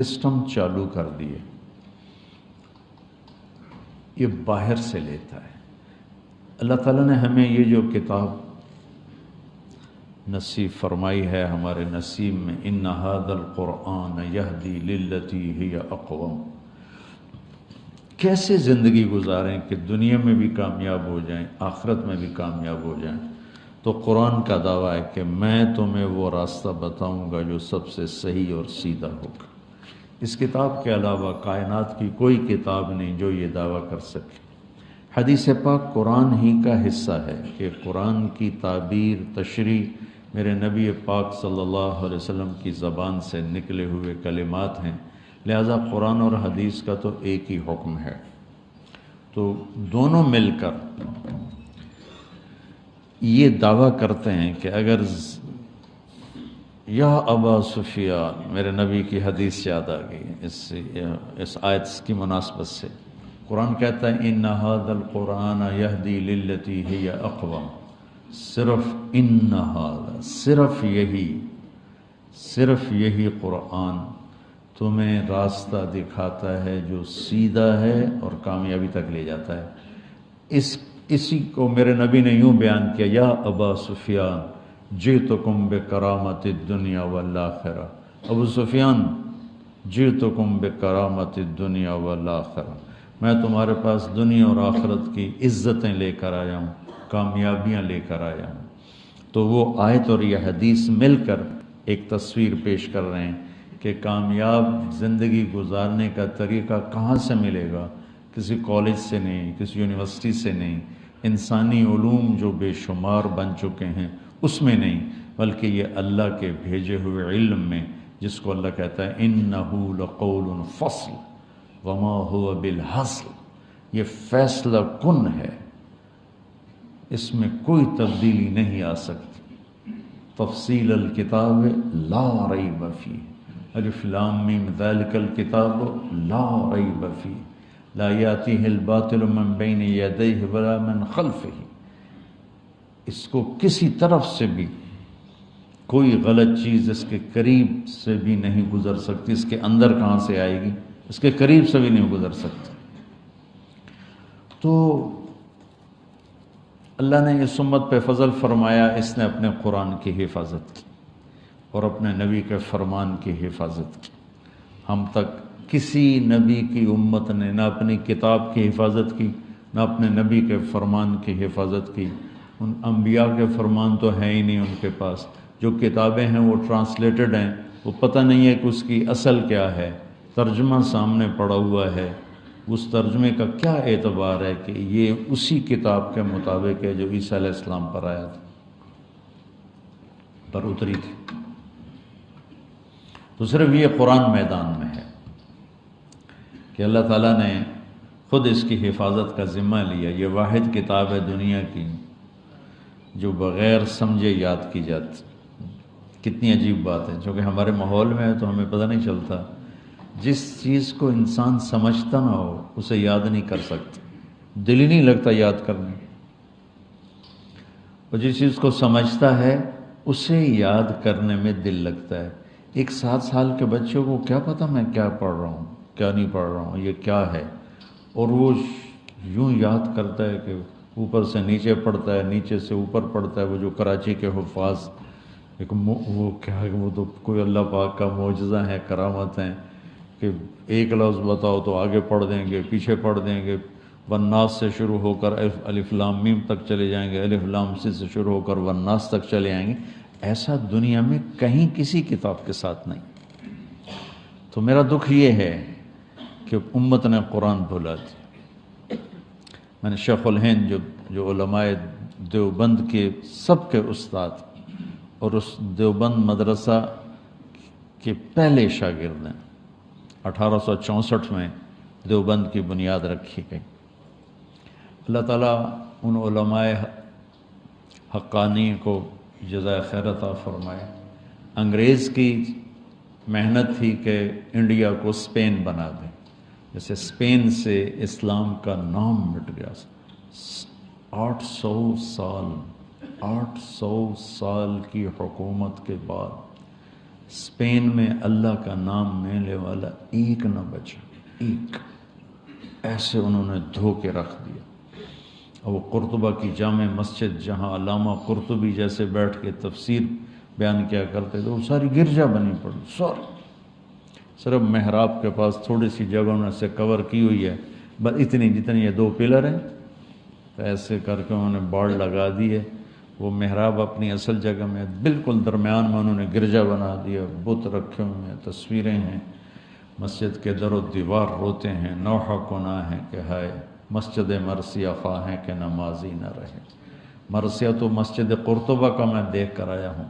System چالو کر دیے، یہ باہر سے لیتا ہے۔ اللہ تعالیٰ نے ہمیں یہ جو کتاب نصیب فرمائی ہے ہمارے نصیب میں، ان ھذا القرآن یہدی للتی ہی اقوم، کیسے زندگی گزاریں کہ دنیا میں بھی کامیاب ہو جائیں، آخرت میں بھی کامیاب ہو جائیں۔ تو قرآن کا دعویٰ ہے کہ میں تمہیں وہ راستہ بتاؤں گا جو سب سے صحیح اور سیدھا ہوگا۔ اس کتاب کے علاوہ کائنات کی کوئی کتاب نہیں جو یہ دعویٰ کر سکے۔ حدیث پاک قرآن ہی کا حصہ ہے کہ قرآن کی تعبیر، تشریح میرے نبی پاک صلی اللہ علیہ وسلم کی زبان سے نکلے ہوئے کلمات ہیں، لہذا قرآن اور حدیث کا تو ایک ہی حکم ہے۔ تو دونوں مل کر یہ دعویٰ کرتے ہیں کہ اگر یا ابا سفیان، میرے نبی کی حدیث یاد آ گئی اس آیت کی مناسبت سے، قرآن کہتا ہے ان ھذا القرآن یہدی للتی ہی اقوم، صرف ان ھذا، صرف یہی قرآن تمہیں راستہ دکھاتا ہے جو سیدھا ہے اور کامیابی تک لے جاتا ہے۔ اسی کو میرے نبی نے یوں بیان کیا، یا ابا سفیان جئتکم بکرامت الدنیا والآخرہ، ابو سفیان جئتکم بکرامت الدنیا والآخرہ، میں تمہارے پاس دنیا اور آخرت کی عزتیں لے کر آیا ہوں، کامیابیاں لے کر آیا ہوں۔ تو وہ آیت اور یہ حدیث مل کر ایک تصویر پیش کر رہے ہیں کہ کامیاب زندگی گزارنے کا طریقہ کہاں سے ملے گا؟ کسی کالج سے نہیں، کسی یونیورسٹی سے نہیں، انسانی علوم جو بے شمار بن چکے ہیں اس میں نہیں، بلکہ یہ اللہ کے بھیجے ہوئے علم میں، جس کو اللہ کہتا ہے انہ لقول فصل وما هو بالحزل، یہ فیصلہ کن ہے، اس میں کوئی تبدیلی نہیں آ سکتی۔ تفصیل الکتاب لا ریب فیہ، الف لام میم ذالک الکتاب لا ریب فیہ لا یاتیہ الباطل من بین یدیہ ولا من خلفہ، اس کو کسی طرف سے بھی کوئی غلط چیز اس کے قریب سے بھی نہیں گزر سکتی، اس کے اندر کہاں سے آئے گی، اس کے قریب سے بھی نہیں گزر سکتی۔ تو اللہ نے اس امت پہ فضل فرمایا، اس نے اپنے قرآن کی حفاظت کی اور اپنے نبی کے فرمان کی حفاظت کی۔ ہم تک کسی نبی کی امت نے نہ اپنی کتاب کی حفاظت کی، نہ اپنے نبی کے فرمان کی حفاظت کی۔ ان انبیاء کے فرمان تو ہیں ہی نہیں ان کے پاس، جو کتابیں ہیں وہ ٹرانسلیٹڈ ہیں، وہ پتہ نہیں ہے کہ اس کی اصل کیا ہے، ترجمہ سامنے پڑا ہوا ہے، اس ترجمے کا کیا اعتبار ہے کہ یہ اسی کتاب کے مطابق ہے جو عیسیٰ علیہ السلام پر آیا تھا، پر اتری تھی۔ تو صرف یہ قرآن میدان میں ہے کہ اللہ تعالیٰ نے خود اس کی حفاظت کا ذمہ لیا۔ یہ واحد کتاب ہے دنیا کی جو بغیر سمجھے یاد کی جاتی۔ کتنی عجیب بات ہے، چونکہ ہمارے ماحول میں ہے تو ہمیں پتہ نہیں چلتا، جس چیز کو انسان سمجھتا نہ ہو اسے یاد نہیں کر سکتا، دل ہی نہیں لگتا یاد کرنے، اور جس چیز کو سمجھتا ہے اسے یاد کرنے میں دل لگتا ہے۔ ایک 7 سال کے بچے کو کیا پتہ میں کیا پڑھ رہا ہوں، کیا نہیں پڑھ رہا ہوں، یہ کیا ہے، اور وہ یوں یاد کرتا ہے کہ اوپر سے نیچے پڑھتا ہے، نیچے سے اوپر پڑھتا ہے۔ وہ جو کراچی کے حفاظ، وہ کیا ہے، وہ تو کوئی اللہ پاک کا معجزہ ہے، کرامت ہیں کہ ایک لفظ بتاؤ تو آگے پڑھ دیں گے، پیچھے پڑھ دیں گے، والناس سے شروع ہو کر الف لام میم تک چلے جائیں گے، الف لام سے شروع ہو کر والناس تک چلے آئیں گے۔ ایسا دنیا میں کہیں کسی کتاب کے ساتھ نہیں۔ تو میرا دکھ یہ ہے کہ امت نے قرآن بھلا دیا۔ میں نے شیخ الہند جو علماء دیوبند کے سب کے استاد اور اس دیوبند مدرسہ کے پہلے شاگرد ہیں، 1864 میں دیوبند کی بنیاد رکھی گئی۔ اللہ تعالیٰ ان علماء حقانی کو جزائے خیر عطا فرمائے۔ انگریز کی محنت تھی کہ انڈیا کو اسپین بنا دیں، جیسے اسپین سے اسلام کا نام مٹ گیا۔ 800 سال کی حکومت کے بعد اسپین میں اللہ کا نام لینے والا ایک نہ بچا، ایک، ایسے انہوں نے دھو کے رکھ دیا۔ اور وہ قرطبہ کی جامع مسجد جہاں علامہ قرطبی جیسے بیٹھ کے تفسیر بیان کیا کرتے تھے، وہ ساری گرجا بنی پڑی، ساری، صرف محراب کے پاس تھوڑی سی جگہ انہوں نے سے کور کی ہوئی ہے، بس اتنی جتنی یہ 2 پلر ہیں، تو ایسے کر کے انہوں نے باڑ لگا دی ہے۔ وہ محراب اپنی اصل جگہ میں بالکل درمیان میں انہوں نے گرجا بنا دیا، بت رکھے ہوئے ہیں، تصویریں ہیں، مسجد کے در و دیوار روتے ہیں، نوحہ گناہ ہے کہ ہائے مسجد مرثیہ خواہ ہے کہ نمازی نہ رہے۔ مرثیہ تو مسجد قرطبہ کا میں دیکھ کر آیا ہوں۔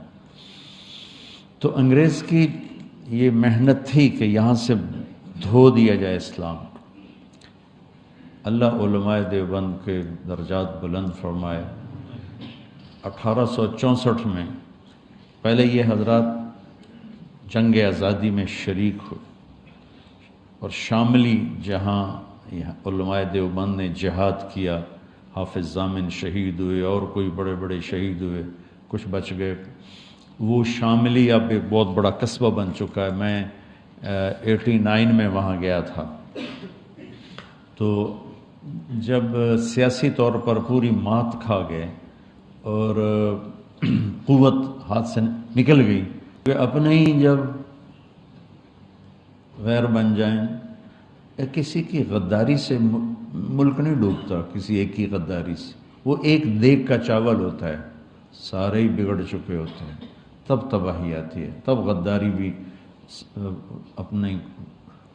تو انگریز کی یہ محنت تھی کہ یہاں سے دھو دیا جائے اسلام کو۔ اللہ علماء دیوبند کے درجات بلند فرمائے۔ 1864 میں پہلے یہ حضرات جنگ آزادی میں شریک ہوئے، اور شاملی جہاں علماء دیوبند نے جہاد کیا، حافظ ضامن شہید ہوئے اور کوئی بڑے بڑے شہید ہوئے، کچھ بچ گئے۔ وہ شاملی اب ایک بہت بڑا قصبہ بن چکا ہے۔ میں 89 میں وہاں گیا تھا، تو جب سیاسی طور پر پوری مات کھا گئے اور قوت ہاتھ سے نکل گئی، کہ اپنے ہی جب غیر بن جائیں، کسی کی غداری سے ملک نہیں ڈوبتا، کسی ایک کی غداری سے، وہ ایک دیگ کا چاول ہوتا ہے، سارے ہی بگڑ چکے ہوتے ہیں، تب تباہی آتی ہے، تب غداری بھی اپنی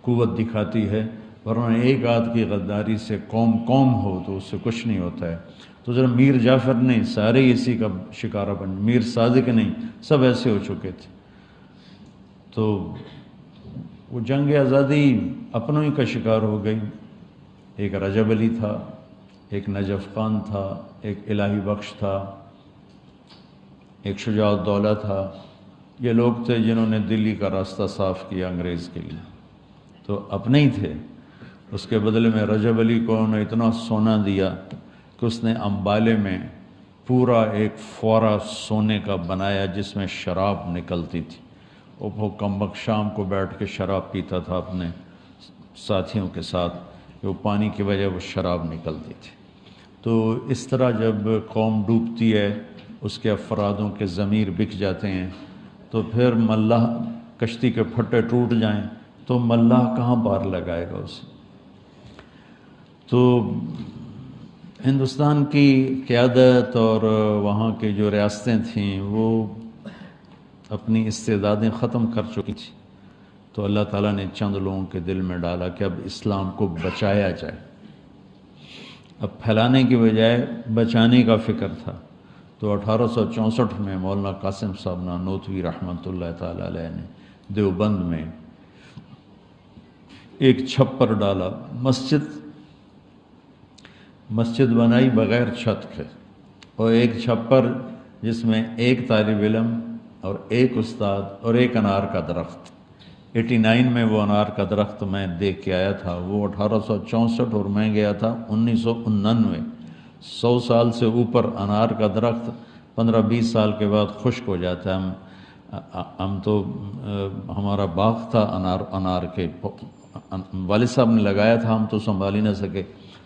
قوت دکھاتی ہے، ورنہ ایک آدھ کی غداری سے قوم ہو تو اس سے کچھ نہیں ہوتا ہے۔ تو ذرا میر جعفر نہیں، سارے ہی اسی کا شکارہ بن، میر صادق نہیں، سب ایسے ہو چکے تھے۔ تو وہ جنگ آزادی اپنوں ہی کا شکار ہو گئی۔ ایک رجب علی تھا، ایک نجف خان تھا، ایک الہی بخش تھا، ایک شجاع الدولہ تھا۔ یہ لوگ تھے جنہوں نے دلی کا راستہ صاف کیا انگریز کے لیے، تو اپنے ہی تھے۔ اس کے بدلے میں رجب علی کو انہوں نے اتنا سونا دیا کہ اس نے امبالے میں پورا ایک فوارہ سونے کا بنایا جس میں شراب نکلتی تھی۔ وہ کمبخت شام کو بیٹھ کے شراب پیتا تھا اپنے ساتھیوں کے ساتھ، کہ وہ پانی کی وجہ وہ شراب نکلتی تھی۔ تو اس طرح جب قوم ڈوبتی ہے، اس کے افرادوں کے ضمیر بک جاتے ہیں، تو پھر ملاح کشتی کے پھٹے ٹوٹ جائیں تو ملاح کہاں پار لگائے گا اسے؟ تو ہندوستان کی قیادت اور وہاں کی جو ریاستیں تھیں وہ اپنی استعدادیں ختم کر چکی تھیں، تو اللہ تعالیٰ نے چند لوگوں کے دل میں ڈالا کہ اب اسلام کو بچایا جائے۔ اب پھیلانے کی بجائے بچانے کا فکر تھا۔ تو 1864 میں مولانا قاسم صاحب نانوتوی رحمۃ اللہ تعالیٰ علیہ نے دیوبند میں ایک چھپر ڈالا، مسجد بنائی بغیر چھت کے، اور ایک چھپر جس میں ایک طالب علم اور ایک استاد اور ایک انار کا درخت۔ 89 میں وہ انار کا درخت میں دیکھ کے آیا تھا، وہ 1864 اور میں گیا تھا 1999۔ 100 سال سے اوپر انار کا درخت 15-20 سال کے بعد خشک ہو جاتا ہے۔ ہم تو ہمارا باغ تھا انار کے، والد صاحب نے لگایا تھا، ہم تو سنبھال ہی نہ سکے،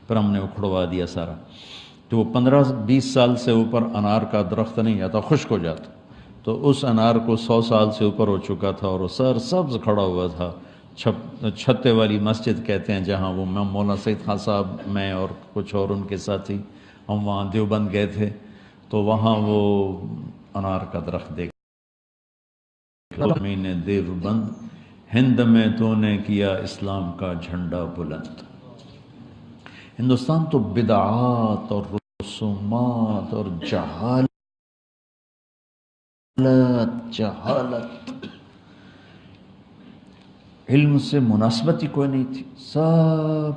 پھر ہم نے اکھڑوا دیا سارا۔ تو وہ 15-20 سال سے اوپر انار کا درخت نہیں جاتا، خشک ہو جاتا۔ تو اس انار کو 100 سال سے اوپر ہو چکا تھا اور وہ سر سبز کھڑا ہوا تھا۔ چھتے والی مسجد کہتے ہیں جہاں وہ مولانا سید خان صاحب، میں اور کچھ اور ان کے ساتھی، ہم وہاں دیوبند گئے تھے، تو وہاں وہ انار کا درخت دیکھا۔ میں دیوبند ہند میں تو نے کیا اسلام کا جھنڈا بلند۔ ہندوستان تو بدعات اور رسومات اور جہالت علم سے مناسبت ہی کوئی نہیں تھی۔ سب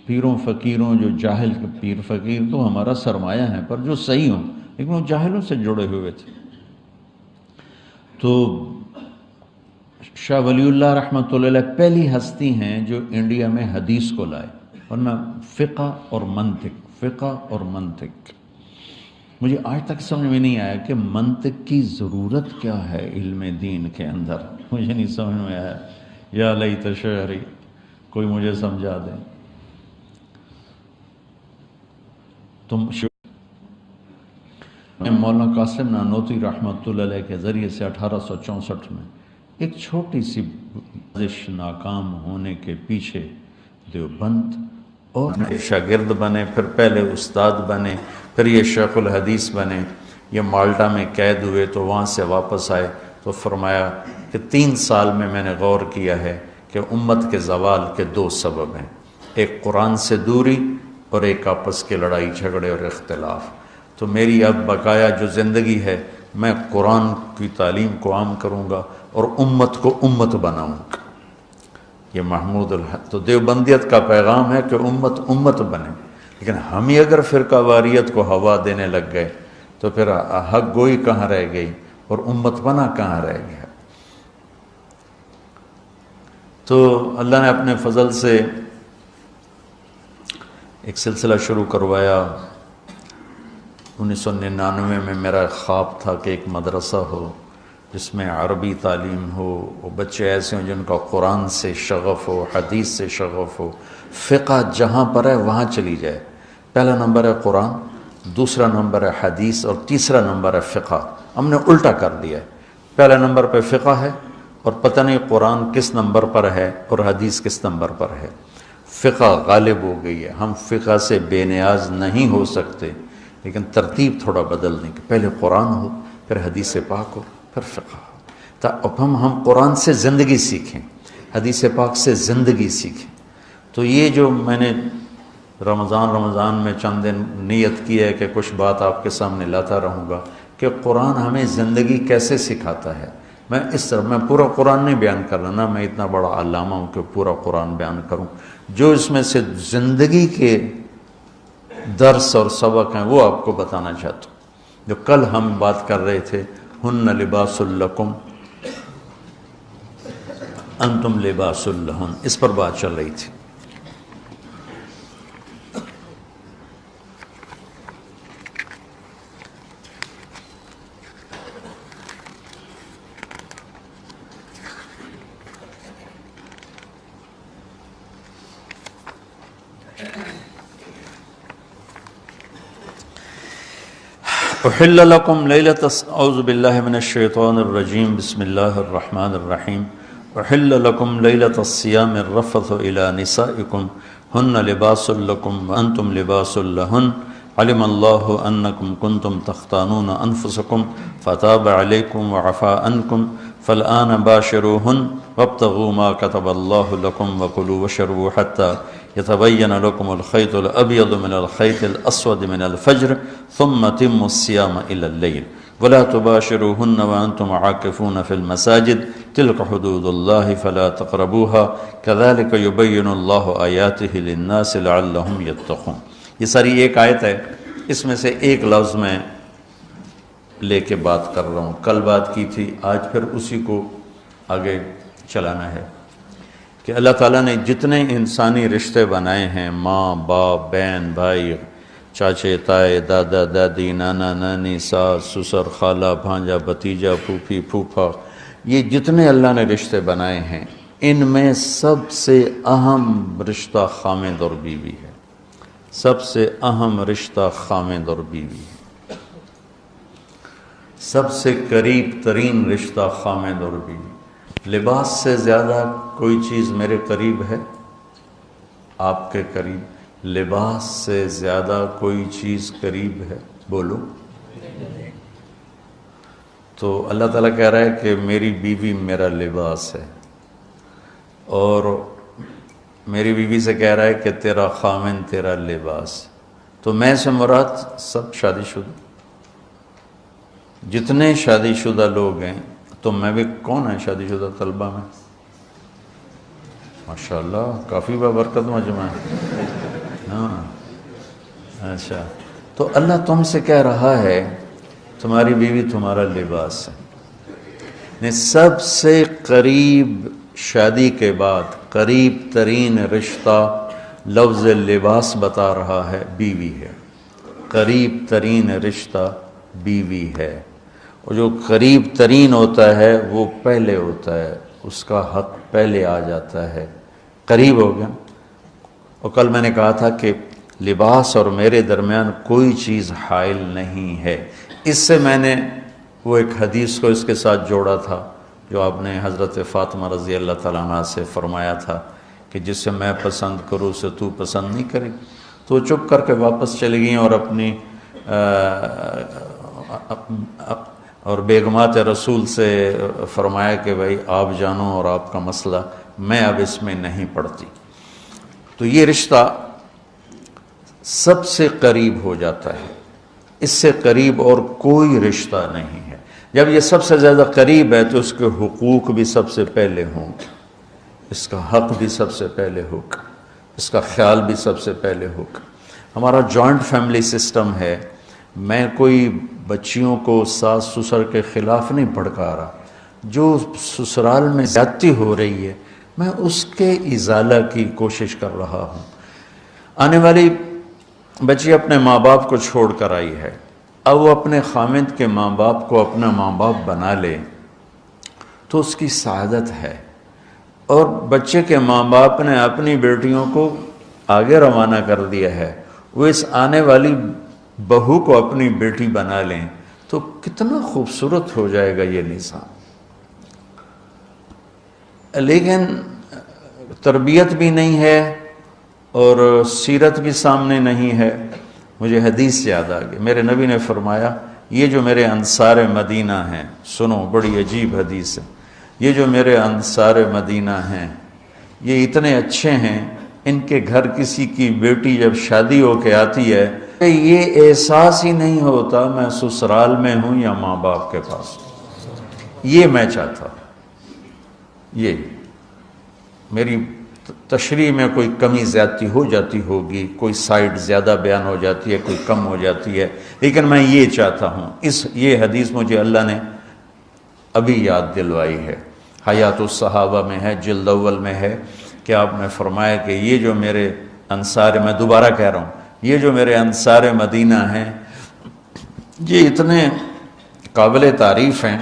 پیروں فقیروں، جو جاہل پیر فقیر تو ہمارا سرمایہ ہیں، پر جو صحیح ہوں، لیکن وہ جاہلوں سے جڑے ہوئے تھے۔ تو شاہ ولی اللہ رحمۃ اللہ علیہ پہلی ہستی ہیں جو انڈیا میں حدیث کو لائے، ورنہ فقہ اور منطق مجھے آج تک سمجھ میں نہیں آیا کہ منطق کی ضرورت کیا ہے علم دین کے اندر، مجھے نہیں سمجھ میں آیا۔ یا لیت شعری، کوئی مجھے سمجھا دے۔ مولانا قاسم نانوتوی رحمۃ اللہ علیہ کے ذریعے سے 1864 میں ایک چھوٹی سی سازش ناکام ہونے کے پیچھے دیوبند اور شاگرد بنے، پھر پہلے استاد بنے، پھر یہ شیخ الحدیث بنے، یہ مالٹا میں قید ہوئے تو وہاں سے واپس آئے تو فرمایا کہ 3 سال میں نے غور کیا ہے کہ امت کے زوال کے 2 سبب ہیں، ایک قرآن سے دوری اور ایک آپس کے لڑائی جھگڑے اور اختلاف۔ تو میری اب بقایا جو زندگی ہے، میں قرآن کی تعلیم کو عام کروں گا اور امت کو امت بناؤں گا۔ یہ محمود الحق تو دیوبندیت کا پیغام ہے کہ امت امت بنے، لیکن ہم ہی اگر فرقہ واریت کو ہوا دینے لگ گئے تو پھر حق گوئی کہاں رہ گئی اور امت بنا کہاں رہ گیا۔ تو اللہ نے اپنے فضل سے ایک سلسلہ شروع کروایا۔ 1999 میں میرا خواب تھا کہ ایک مدرسہ ہو جس میں عربی تعلیم ہو، وہ بچے ایسے ہوں جن کا قرآن سے شغف ہو، حدیث سے شغف ہو، فقہ جہاں پر ہے وہاں چلی جائے۔ پہلا نمبر ہے قرآن، دوسرا نمبر ہے حدیث اور تیسرا نمبر ہے فقہ۔ ہم نے الٹا کر دیا ہے، پہلا نمبر پہ فقہ ہے اور پتہ نہیں قرآن کس نمبر پر ہے اور حدیث کس نمبر پر ہے۔ فقہ غالب ہو گئی ہے، ہم فقہ سے بے نیاز نہیں ہو سکتے، لیکن ترتیب تھوڑا بدل دیں کہ پہلے قرآن ہو، پھر حدیث پاک ہو، پھر فقہ ہو، تا اب ہم قرآن سے زندگی سیکھیں، حدیث پاک سے زندگی سیکھیں۔ تو یہ جو میں نے رمضان میں چند دن نیت کی ہے کہ کچھ بات آپ کے سامنے لاتا رہوں گا کہ قرآن ہمیں زندگی کیسے سکھاتا ہے۔ میں اس طرح میں پورا قرآن نہیں بیان کر رہا، نہ میں اتنا بڑا علامہ ہوں کہ پورا قرآن بیان کروں، جو اس میں سے زندگی کے درس اور سبق ہیں وہ آپ کو بتانا چاہتا ہوں۔ جو کل ہم بات کر رہے تھے، ہن لباس لکم انتم لباس لہن، اس پر بات چل رہی تھی۔ احل لکم لیلۃ اعوذ باللہ من الشیطان الرجیم بسم اللہ الرحمن الرحیم احل لکم لیلۃ الصیام الرفث الی نسائکم ہن لباس لکم وانتم لباس لہن علم اللہ انکم کنتم تختانون انفسکم فتاب علیکم وعفا عنکم فالآن باشروہن وابتغوا ما کتب اللہ لکم وکلوا واشربوا حتی يتبين لكم الخيط الأبيض من الخيط الأسود من الفجر ثم أتموا الصيام إلى الليل ولا تباشروهن وأنتم عاكفون في المساجد تلك حدود الله فلا تقربوها كذلك يبين الله آياته للناس لعلهم يتقون۔ یہ ساری ایک آیت ہے، اس میں سے ایک لفظ میں لے کے بات کر رہا ہوں، کل بات کی تھی، آج پھر اسی کو آگے چلانا ہے کہ اللہ تعالیٰ نے جتنے انسانی رشتے بنائے ہیں، ماں باپ، بہن بھائی، چاچے تائے، دادا دادی، نانا نانی، ساس سسر، خالہ بھانجا بھتیجا، پھوپھی پھوپھا، یہ جتنے اللہ نے رشتے بنائے ہیں، ان میں سب سے اہم رشتہ خامد اور بیوی ہے۔ سب سے اہم رشتہ خامد اور بیوی ہے، سب سے قریب ترین رشتہ خامد اور بیوی۔ لباس سے زیادہ کوئی چیز میرے قریب ہے؟ آپ کے قریب لباس سے زیادہ کوئی چیز قریب ہے؟ بولو۔ تو اللہ تعالیٰ کہہ رہا ہے کہ میری بیوی میرا لباس ہے، اور میری بیوی سے کہہ رہا ہے کہ تیرا خامن تیرا لباس۔ تو میں سے مراد سب شادی شدہ، جتنے شادی شدہ لوگ ہیں، تو میں بھی کون ہے شادی شدہ طلبہ میں؟ ماشاءاللہ کافی بابرکت مجمع ہے۔ ہاں اچھا، تو اللہ تم سے کہہ رہا ہے تمہاری بیوی تمہارا لباس ہے۔ سب سے قریب شادی کے بعد قریب ترین رشتہ لفظ لباس بتا رہا ہے بیوی ہے، قریب ترین رشتہ بیوی ہے، اور جو قریب ترین ہوتا ہے وہ پہلے ہوتا ہے، اس کا حق پہلے آ جاتا ہے، قریب ہو گیا۔ اور کل میں نے کہا تھا کہ لباس اور میرے درمیان کوئی چیز حائل نہیں ہے۔ اس سے میں نے وہ ایک حدیث کو اس کے ساتھ جوڑا تھا جو آپ نے حضرت فاطمہ رضی اللہ تعالیٰ عنہ سے فرمایا تھا کہ جس سے میں پسند کروں اسے تو پسند نہیں کرے، تو وہ چپ کر کے واپس چلی گئیں اور اپنی اور بیگمات رسول سے فرمایا کہ بھائی آپ جانو اور آپ کا مسئلہ، میں اب اس میں نہیں پڑتی۔ تو یہ رشتہ سب سے قریب ہو جاتا ہے، اس سے قریب اور کوئی رشتہ نہیں ہے۔ جب یہ سب سے زیادہ قریب ہے تو اس کے حقوق بھی سب سے پہلے ہوں گے، اس کا حق بھی سب سے پہلے ہوگا، اس کا خیال بھی سب سے پہلے ہوگا۔ ہمارا جوائنٹ فیملی سسٹم ہے، میں کوئی بچیوں کو ساس سسر کے خلاف نہیں بھڑکا رہا، جو سسرال میں زیادتی ہو رہی ہے میں اس کے ازالہ کی کوشش کر رہا ہوں۔ آنے والی بچی اپنے ماں باپ کو چھوڑ کر آئی ہے، اب وہ اپنے خامند کے ماں باپ کو اپنا ماں باپ بنا لے تو اس کی سعادت ہے، اور بچے کے ماں باپ نے اپنی بیٹیوں کو آگے روانہ کر دیا ہے، وہ اس آنے والی بہو کو اپنی بیٹی بنا لیں تو کتنا خوبصورت ہو جائے گا یہ نظام۔ لیکن تربیت بھی نہیں ہے اور سیرت بھی سامنے نہیں ہے۔ مجھے حدیث یاد آ گئی، میرے نبی نے فرمایا یہ جو میرے انصار مدینہ ہیں، سنو بڑی عجیب حدیث ہے، یہ جو میرے انصار مدینہ ہیں یہ اتنے اچھے ہیں، ان کے گھر کسی کی بیٹی جب شادی ہو کے آتی ہے یہ احساس ہی نہیں ہوتا میں سسرال میں ہوں یا ماں باپ کے پاس ہوں۔ یہ میں چاہتا ہوں، یہ میری تشریح میں کوئی کمی زیادتی ہو جاتی ہوگی، کوئی سائڈ زیادہ بیان ہو جاتی ہے، کوئی کم ہو جاتی ہے، لیکن میں یہ چاہتا ہوں۔ یہ حدیث مجھے اللہ نے ابھی یاد دلوائی ہے، حیات الصحابہ میں ہے، جلد اول میں ہے، کہ آپ نے فرمایا کہ یہ جو میرے انصار، میں دوبارہ کہہ رہا ہوں، یہ جو میرے انصار مدینہ ہیں یہ اتنے قابل تعریف ہیں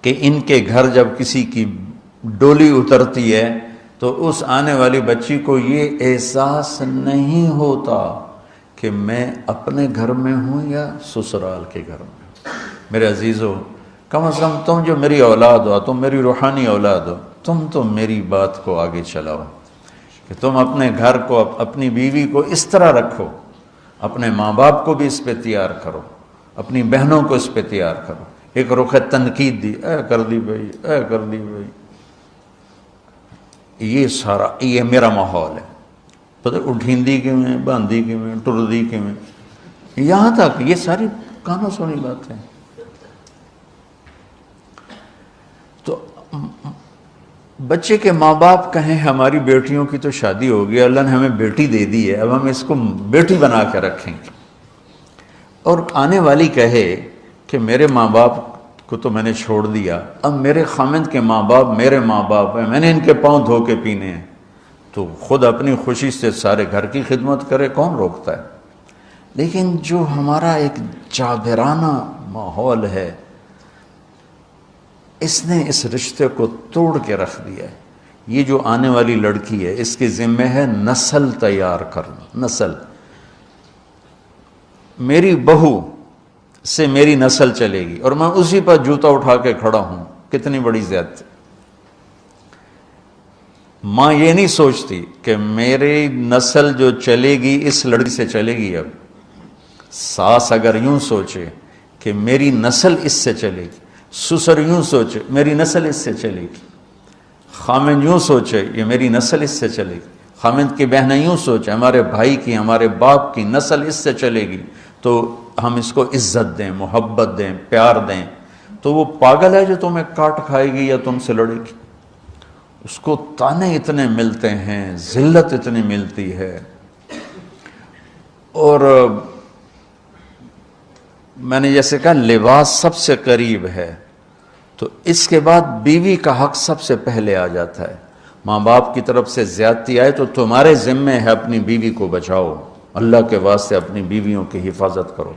کہ ان کے گھر جب کسی کی ڈولی اترتی ہے تو اس آنے والی بچی کو یہ احساس نہیں ہوتا کہ میں اپنے گھر میں ہوں یا سسرال کے گھر میں۔ میرے عزیزو، کم از کم تم جو میری اولاد ہو، تم میری روحانی اولاد ہو، تم تو میری بات کو آگے چلاؤ کہ تم اپنے گھر کو، اپنی بیوی کو اس طرح رکھو، اپنے ماں باپ کو بھی اس پہ تیار کرو، اپنی بہنوں کو اس پہ تیار کرو۔ ایک رخ تنقید دی، اے کر دی بھائی، اے کر دی بھائی، یہ سارا یہ میرا ماحول ہے، پتہ اٹھیندی کے میں، باندھی کے میں، ٹردی کے میں، یہاں تک یہ ساری کانوں سنی باتیں۔ تو بچے کے ماں باپ کہیں ہماری بیٹیوں کی تو شادی ہو گئی، اللہ نے ہمیں بیٹی دے دی ہے، اب ہم اس کو بیٹی بنا کے رکھیں گے، اور آنے والی کہے کہ میرے ماں باپ کو تو میں نے چھوڑ دیا، اب میرے خامند کے ماں باپ میرے ماں باپ ہیں، میں نے ان کے پاؤں دھو کے پینے ہیں، تو خود اپنی خوشی سے سارے گھر کی خدمت کرے، کون روکتا ہے؟ لیکن جو ہمارا ایک جابرانہ ماحول ہے اس نے اس رشتے کو توڑ کے رکھ دیا ہے۔ یہ جو آنے والی لڑکی ہے اس کے ذمہ ہے نسل تیار کرنا، نسل۔ میری بہو سے میری نسل چلے گی اور میں اسی پر جوتا اٹھا کے کھڑا ہوں، کتنی بڑی زیادتی۔ ماں یہ نہیں سوچتی کہ میری نسل جو چلے گی اس لڑکی سے چلے گی۔ اب ساس اگر یوں سوچے کہ میری نسل اس سے چلے گی، سسر یوں سوچے میری نسل اس سے چلے گی، خامند یوں سوچے یہ میری نسل اس سے چلے گی، خامند کی بہنیں یوں سوچے ہمارے بھائی کی، ہمارے باپ کی نسل اس سے چلے گی، تو ہم اس کو عزت دیں، محبت دیں، پیار دیں، تو وہ پاگل ہے جو تمہیں کاٹ کھائے گی یا تم سے لڑے گی۔ اس کو تانے اتنے ملتے ہیں، ذلت اتنی ملتی ہے۔ اور میں نے جیسے کہا لباس سب سے قریب ہے، تو اس کے بعد بیوی کا حق سب سے پہلے آ جاتا ہے۔ ماں باپ کی طرف سے زیادتی آئے تو تمہارے ذمے ہے اپنی بیوی کو بچاؤ، اللہ کے واسطے اپنی بیویوں کی حفاظت کرو۔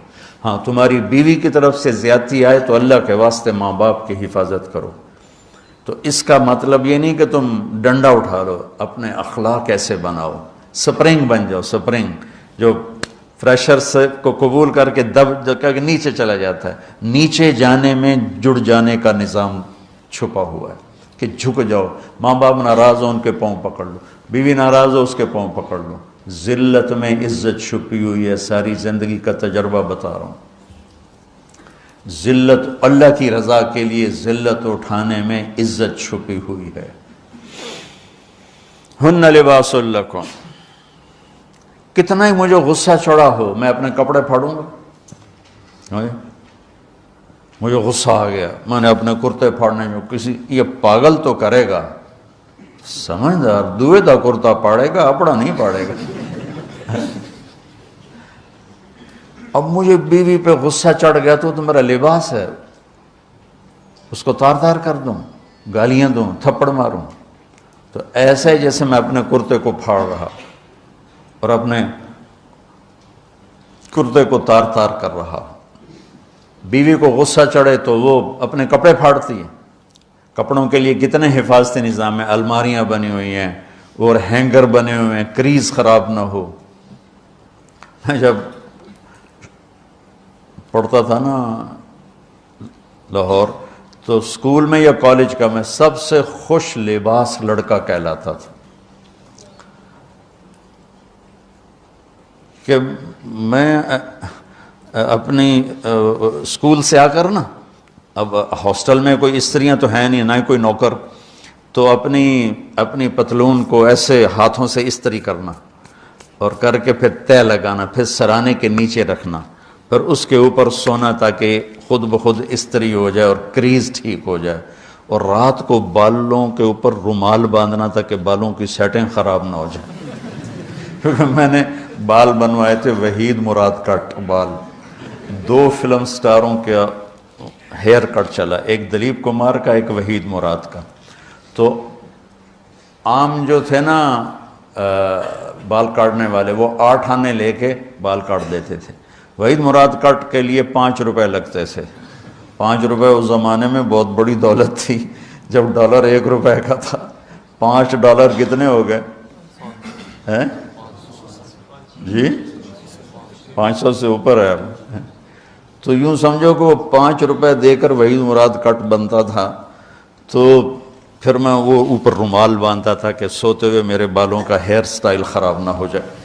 ہاں تمہاری بیوی کی طرف سے زیادتی آئے تو اللہ کے واسطے ماں باپ کی حفاظت کرو۔ تو اس کا مطلب یہ نہیں کہ تم ڈنڈا اٹھا لو، اپنے اخلاق ایسے بناؤ، سپرنگ بن جاؤ، سپرنگ جو فریشر سے کو قبول کر کے دب کر کے نیچے چلا جاتا ہے، نیچے جانے میں جڑ جانے کا نظام چھپا ہوا ہے کہ جھک جاؤ، ماں باپ ناراض ہو ان کے پاؤں پکڑ لو، بیوی ناراض ہو اس کے پاؤں پکڑ لو۔ ذلت میں عزت چھپی ہوئی ہے، ساری زندگی کا تجربہ بتا رہا ہوں۔ ذلت اللہ کی رضا کے لیے ذلت اٹھانے میں عزت چھپی ہوئی ہے۔ ہن لباس لکم، کتنا ہی مجھے غصہ چڑھا ہو میں اپنے کپڑے پھاڑوں گا، مجھے غصہ آ گیا میں نے اپنے کرتے پھاڑنے میں، کسی یہ پاگل تو کرے گا، سمجھدار دوئے دا کرتا پاڑے گا، اپنا نہیں پاڑے گا۔ اب مجھے بیوی پہ غصہ چڑھ گیا تو میرا لباس ہے، اس کو تار تار کر دوں، گالیاں دوں، تھپڑ ماروں، تو ایسے جیسے میں اپنے کرتے کو پھاڑ رہا اور اپنے کرتے کو تار تار کر رہا۔ بیوی کو غصہ چڑھے تو وہ اپنے کپڑے پھاڑتی ہے۔ کپڑوں کے لیے کتنے حفاظتی نظام ہیں، الماریاں بنی ہوئی ہیں اور ہینگر بنے ہوئے ہیں، کریز خراب نہ ہو۔ جب پڑھتا تھا نا لاہور تو اسکول میں یا کالج کا میں سب سے خوش لباس لڑکا کہلاتا تھا، کہ میں اپنی اسکول سے آ کر نا، اب ہاسٹل میں کوئی استریاں تو ہیں نہیں، نہ ہی کوئی نوکر، تو اپنی پتلون کو ایسے ہاتھوں سے استری کرنا اور کر کے پھر تہ لگانا، پھر سرانے کے نیچے رکھنا، پھر اس کے اوپر سونا تاکہ خود بخود استری ہو جائے اور کریز ٹھیک ہو جائے، اور رات کو بالوں کے اوپر رومال باندھنا تاکہ بالوں کی سیٹنگ خراب نہ ہو جائے۔ کیونکہ میں نے بال بنوائے تھے وحید مراد کٹ بال، 2 فلم سٹاروں کا ہیئر کٹ چلا، ایک دلیپ کمار کا، ایک وحید مراد کا۔ تو عام جو تھے نا بال کاٹنے والے، وہ 8 آنے لے کے بال کاٹ دیتے تھے۔ وحید مراد کٹ کے لیے 5 روپے لگتے تھے۔ 5 روپے اس زمانے میں بہت بڑی دولت تھی، جب ڈالر 1 روپے کا تھا۔ $5 کتنے ہو گئے ہیں جی؟ 500 سے اوپر ہے اب۔ تو یوں سمجھو کہ وہ 5 روپے دے کر وحید مراد کٹ بنتا تھا، تو پھر میں وہ اوپر رومال باندھتا تھا کہ سوتے ہوئے میرے بالوں کا ہیئر سٹائل خراب نہ ہو جائے۔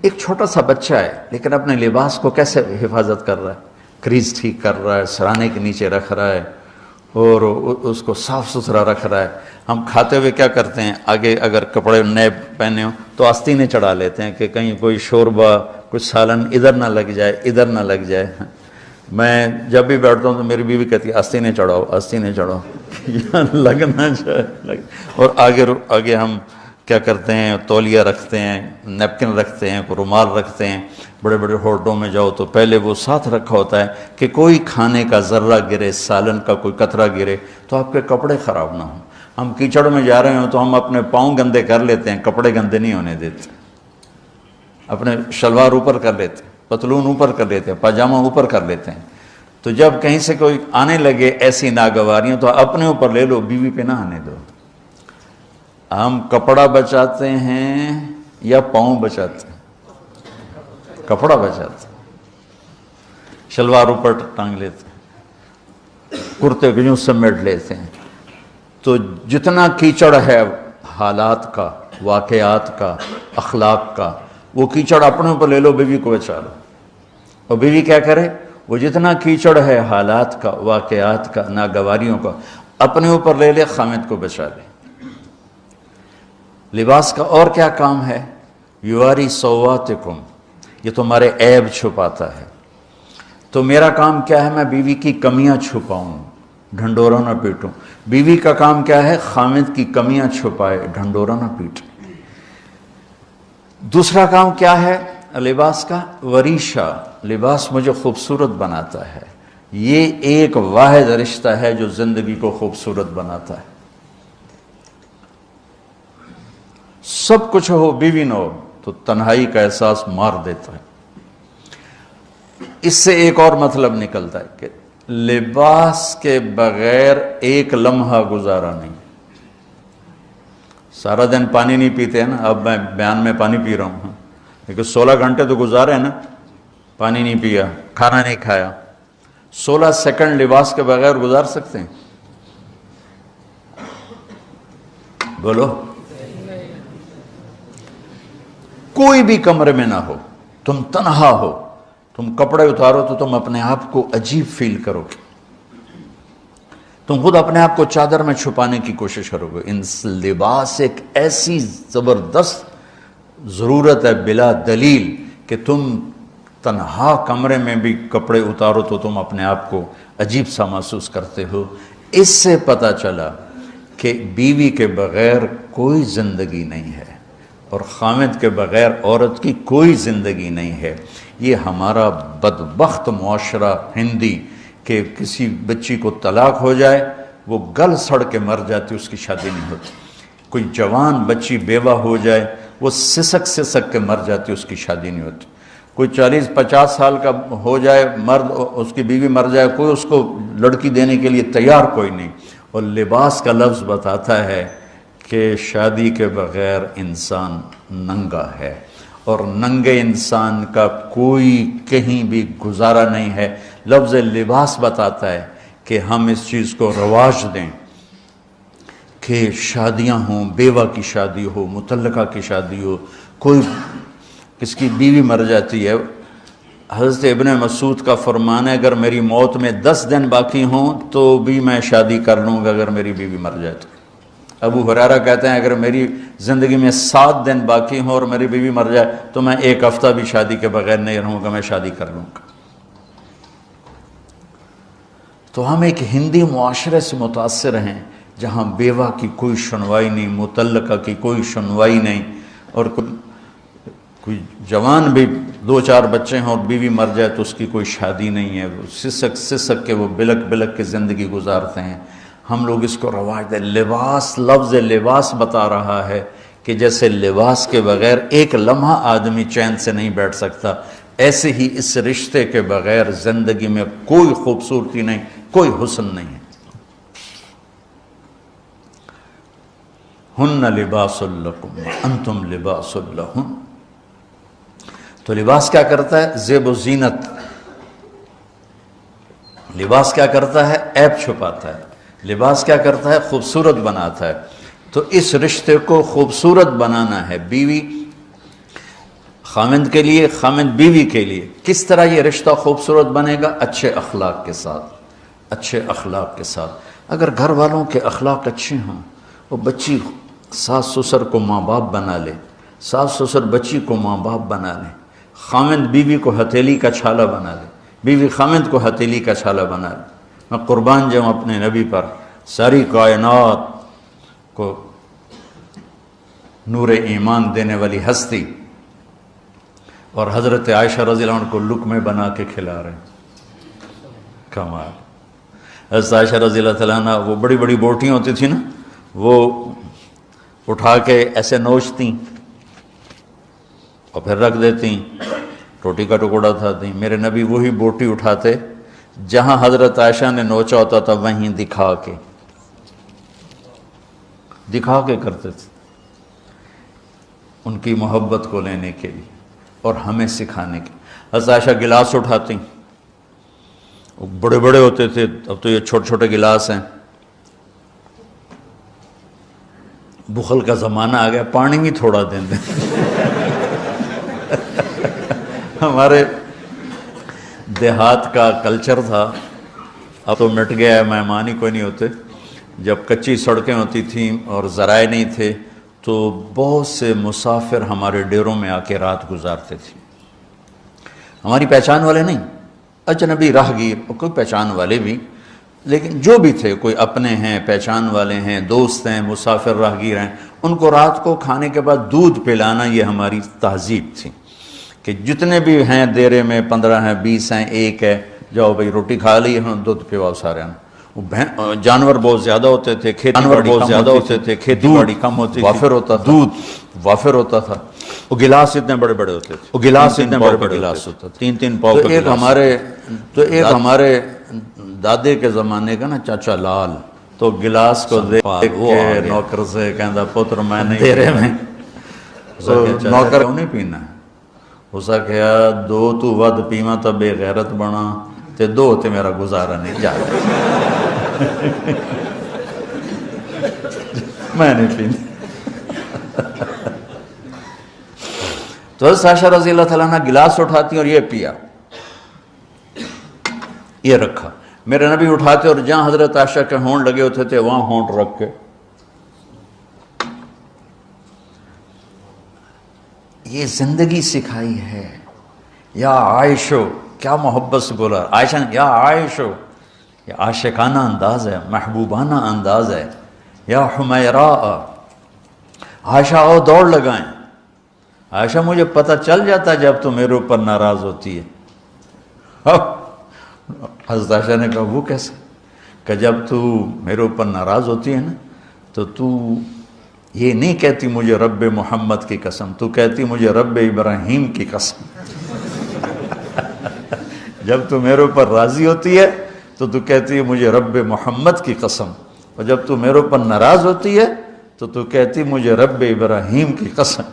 ایک چھوٹا سا بچہ ہے لیکن اپنے لباس کو کیسے حفاظت کر رہا ہے، کریز ٹھیک کر رہا ہے، سرانے کے نیچے رکھ رہا ہے اور اس کو صاف ستھرا رکھ رہا ہے۔ ہم کھاتے ہوئے کیا کرتے ہیں، آگے اگر کپڑے نئے پہنے ہوں تو آستینے چڑھا لیتے ہیں کہ کہیں کوئی شوربہ، کچھ سالن ادھر نہ لگ جائے، ادھر نہ لگ جائے۔ میں جب بھی بیٹھتا ہوں تو میری بیوی کہتی ہے آستینے چڑھاؤ، آستینے چڑھاؤ، یہاں لگ نہ جائے۔ اور آگے ہم کیا کرتے ہیں، تولیہ رکھتے ہیں، نیپکن رکھتے ہیں، رومال رکھتے ہیں۔ بڑے بڑے ہوٹلوں میں جاؤ تو پہلے وہ ساتھ رکھا ہوتا ہے کہ کوئی کھانے کا ذرہ گرے، سالن کا کوئی قطرہ گرے تو آپ کے کپڑے خراب نہ ہوں۔ ہم کیچڑ میں جا رہے ہوں تو ہم اپنے پاؤں گندے کر لیتے ہیں، کپڑے گندے نہیں ہونے دیتے۔ اپنے شلوار اوپر کر لیتے ہیں، پتلون اوپر کر لیتے ہیں، پاجامہ اوپر کر لیتے ہیں۔ تو جب کہیں سے کوئی آنے لگے ایسی ناگواریاں تو اپنے اوپر لے لو، بیوی پہ نہ آنے دو۔ ہم کپڑا بچاتے ہیں یا پاؤں بچاتے ہیں؟ کپڑا بچاتے ہیں، شلوار اوپر ٹانگ لیتے ہیں، کرتے کو یوں سمیٹ لیتے ہیں۔ تو جتنا کیچڑ ہے حالات کا، واقعات کا، اخلاق کا، وہ کیچڑ اپنے اوپر لے لو، بیوی کو بچا لو۔ اور بیوی کیا کرے، وہ جتنا کیچڑ ہے حالات کا، واقعات کا، ناگواریوں کا، اپنے اوپر لے لے، خامد کو بچا لے۔ لباس کا اور کیا کام ہے، یواری سواتکم، یہ تمہارے عیب چھپاتا ہے۔ تو میرا کام کیا ہے، میں بیوی کی کمیاں چھپاؤں، ڈھنڈورا نہ پیٹوں۔ بیوی کا کام کیا ہے، خامد کی کمیاں چھپائے، ڈھنڈورا نہ پیٹے۔ دوسرا کام کیا ہے لباس کا، وریشہ، لباس مجھے خوبصورت بناتا ہے۔ یہ ایک واحد رشتہ ہے جو زندگی کو خوبصورت بناتا ہے۔ سب کچھ ہو بیوی نہ ہو تو تنہائی کا احساس مار دیتا ہے۔ اس سے ایک اور مطلب نکلتا ہے کہ لباس کے بغیر ایک لمحہ گزارا نہیں۔ سارا دن پانی نہیں پیتے ہیں نا، اب میں بیان میں پانی پی رہا ہوں، لیکن 16 گھنٹے تو گزارے ہیں نا، پانی نہیں پیا، کھانا نہیں کھایا، 16 سیکنڈ لباس کے بغیر گزار سکتے ہیں؟ بولو۔ کوئی بھی کمرے میں نہ ہو، تم تنہا ہو، تم کپڑے اتارو تو تم اپنے آپ کو عجیب فیل کرو گے، تم خود اپنے آپ کو چادر میں چھپانے کی کوشش کرو گے۔ ان لباس ایک ایسی زبردست ضرورت ہے بلا دلیل کہ تم تنہا کمرے میں بھی کپڑے اتارو تو تم اپنے آپ کو عجیب سا محسوس کرتے ہو۔ اس سے پتہ چلا کہ بیوی کے بغیر کوئی زندگی نہیں ہے اور خامد کے بغیر عورت کی کوئی زندگی نہیں ہے۔ یہ ہمارا بدبخت معاشرہ ہندی کہ کسی بچی کو طلاق ہو جائے وہ گل سڑ کے مر جاتی، اس کی شادی نہیں ہوتی۔ کوئی جوان بچی بیوہ ہو جائے وہ سسک سسک کے مر جاتی، اس کی شادی نہیں ہوتی۔ کوئی 40-50 سال کا ہو جائے مرد، اس کی بیوی مر جائے، کوئی اس کو لڑکی دینے کے لیے تیار کوئی نہیں۔ اور لباس کا لفظ بتاتا ہے کہ شادی کے بغیر انسان ننگا ہے، اور ننگے انسان کا کوئی کہیں بھی گزارا نہیں ہے۔ لفظ لباس بتاتا ہے کہ ہم اس چیز کو رواج دیں کہ شادیاں ہوں، بیوہ کی شادی ہو، مطلقہ کی شادی ہو، کوئی کس کی بیوی مر جاتی ہے۔ حضرت ابن مسعود کا فرمان ہے اگر میری موت میں 10 دن باقی ہوں تو بھی میں شادی کر لوں گا اگر میری بیوی مر جائے تو۔ ابو ہریرہ کہتے ہیں اگر میری زندگی میں 7 دن باقی ہوں اور میری بیوی مر جائے تو میں 1 ہفتہ بھی شادی کے بغیر نہیں رہوں گا، میں شادی کر لوں گا۔ تو ہم ایک ہندی معاشرے سے متاثر ہیں جہاں بیوہ کی کوئی سنوائی نہیں، مطلقہ کی کوئی سنوائی نہیں، اور کوئی جوان بھی 2-4 بچے ہیں اور بیوی مر جائے تو اس کی کوئی شادی نہیں ہے، وہ سسک سسک کے وہ بلک بلک کے زندگی گزارتے ہیں۔ ہم لوگ اس کو رواج دیں۔ لباس، لفظ لباس بتا رہا ہے کہ جیسے لباس کے بغیر ایک لمحہ آدمی چین سے نہیں بیٹھ سکتا، ایسے ہی اس رشتے کے بغیر زندگی میں کوئی خوبصورتی نہیں، کوئی حسن نہیں ہے۔ ہن لباس لکم انتم لباس لہن۔ تو لباس کیا کرتا ہے؟ زیب و زینت۔ لباس کیا کرتا ہے؟ عیب چھپاتا ہے۔ لباس کیا کرتا ہے؟ خوبصورت بناتا ہے۔ تو اس رشتے کو خوبصورت بنانا ہے، بیوی خامند کے لیے، خامند بیوی کے لیے۔ کس طرح یہ رشتہ خوبصورت بنے گا؟ اچھے اخلاق کے ساتھ، اچھے اخلاق کے ساتھ۔ اگر گھر والوں کے اخلاق اچھے ہوں، وہ بچی ساس سسر کو ماں باپ بنا لے، ساس سسر بچی کو ماں باپ بنا لے، خامند بیوی کو ہتھیلی کا چھالا بنا لے، بیوی خامند کو ہتھیلی کا چھالا بنا لے۔ میں قربان جاؤں اپنے نبی پر، ساری کائنات کو نور ایمان دینے والی ہستی، اور حضرت عائشہ رضی اللہ عنہ کو لقمے بنا کے کھلا رہے ہیں۔ کمال۔ حضرت عائشہ رضی اللہ تعالیٰ عنہ وہ بڑی بڑی بوٹیاں ہوتی تھیں نا، وہ اٹھا کے ایسے نوچتیں اور پھر رکھ دیتی، روٹی کا ٹکڑا اٹھاتی۔ میرے نبی وہی بوٹی اٹھاتے جہاں حضرت عائشہ نے نوچا ہوتا تھا، وہیں دکھا کے کرتے تھے، ان کی محبت کو لینے کے لیے اور ہمیں سکھانے کے۔ حضرت عائشہ گلاس اٹھاتی، وہ بڑے بڑے ہوتے تھے، اب تو یہ چھوٹے چھوٹے گلاس ہیں۔ بخل کا زمانہ آ گیا، پانی بھی تھوڑا دیں دیں۔ ہمارے دیہات کا کلچر تھا، اب تو مٹ گیا ہے، مہمان ہی کوئی نہیں ہوتے۔ جب کچی سڑکیں ہوتی تھیں اور ذرائع نہیں تھے تو بہت سے مسافر ہمارے ڈیروں میں آ کے رات گزارتے تھے، ہماری پہچان والے نہیں، اجنبی راہگیر، اور کوئی پہچان والے بھی، لیکن جو بھی تھے، کوئی اپنے ہیں، پہچان والے ہیں، دوست ہیں، مسافر راہگیر ہیں، ان کو رات کو کھانے کے بعد دودھ پلانا یہ ہماری تہذیب تھی کہ جتنے بھی ہیں دیرے میں 15 ہیں، 20 ہیں، 1 ہے، جاؤ بھائی روٹی کھا لی ہے، دودھ پلاؤ سارے ہیں۔ جانور بہت زیادہ ہوتے تھے، کھیتی باڑی کم ہوتی تھی، وافر ہوتا، وافر ہوتا تھا، وہ گلاس اتنے بڑے بڑے ہوتے تھے، وہ گلاس اتنے بڑے بڑے گلاس ہوتا تھا، 3 پاؤ کا گلاس۔ تو ایک ہمارے دادے کے زمانے کا نا چاچا لال، تو گلاس کو دیکھ کے نوکر سے کہندا پتر میں نہیں تیرے میں نوکر کیوں نہیں پینا ہے؟ اسا کہا 2 تو ود پیواں تا بے غیرت بنا تے 2 تے میرا گزارا نہیں جاتا میں نہیں پینا۔ تو حضرت عائشہ رضی اللہ تعالیٰ عنہ گلاس اٹھاتی اور یہ پیا، یہ رکھا، میرے نبی اٹھاتے اور جہاں حضرت عائشہ کے ہونٹ لگے ہوتے تھے وہاں ہونٹ رکھ کے یہ زندگی سکھائی ہے۔ یا عائشو، کیا محبت سے بولا عائشہ نے، یا عائشو، یہ عاشقانہ انداز ہے، محبوبانہ انداز ہے۔ یا حمیراء، عائشہ آؤ دوڑ لگائیں، عائشہ مجھے پتہ چل جاتا جب تو میرے اوپر ناراض ہوتی ہے۔ حضرت عائشہ نے کہا وہ کیسے؟ کہ جب تو میرے اوپر ناراض ہوتی ہے نا تو یہ نہیں کہتی مجھے رب محمد کی قسم، تو کہتی مجھے رب ابراہیم کی قسم۔ جب تو میرے اوپر راضی ہوتی ہے تو کہتی ہے مجھے رب محمد کی قسم، اور جب تو میرے اوپر ناراض ہوتی ہے تو کہتی مجھے رب ابراہیم کی قسم۔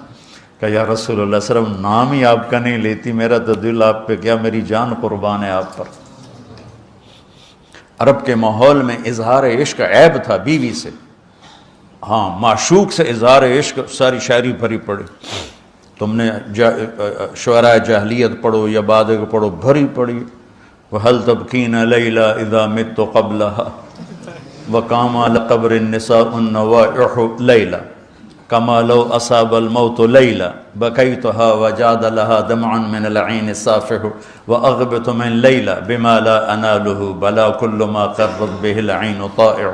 کہ یا رسول اللہ صلی اللہ علیہ وسلم نام ہی آپ کا نہیں لیتی، میرا تو دل آپ پہ کیا، میری جان قربان ہے آپ پر۔ عرب کے ماحول میں اظہار عشق عیب تھا بیوی سے، ہاں معشوق سے اظہار عشق، ساری شاعری بھری پڑی، تم نے شعراء جاہلیت پڑھو یا بعد کو پڑھو، بھری پڑی۔ وَهَلْ تَبْكِينَ لَيْلَا إِذَا مِتُّ قَبْلَهَا وَقَامَ لَقَبْرِ النِّسَاءُ النَّوَائِحُ لَيْلَا كَمَا لَوْ أَصَابَ الْمَوْتُ لَيْلَا بَكَيْتُهَا وَجَادَ لَهَا دَمْعًا مِنَ الْعَيْنِ الصَّافِحُ وَأَغْبِطُ مِنْ لَيْلَا بِمَا لَا أَنَالُهُ بَلَا كُلُّ مَا قَرَّتْ بِهِ الْعَيْنُ طَائِعُ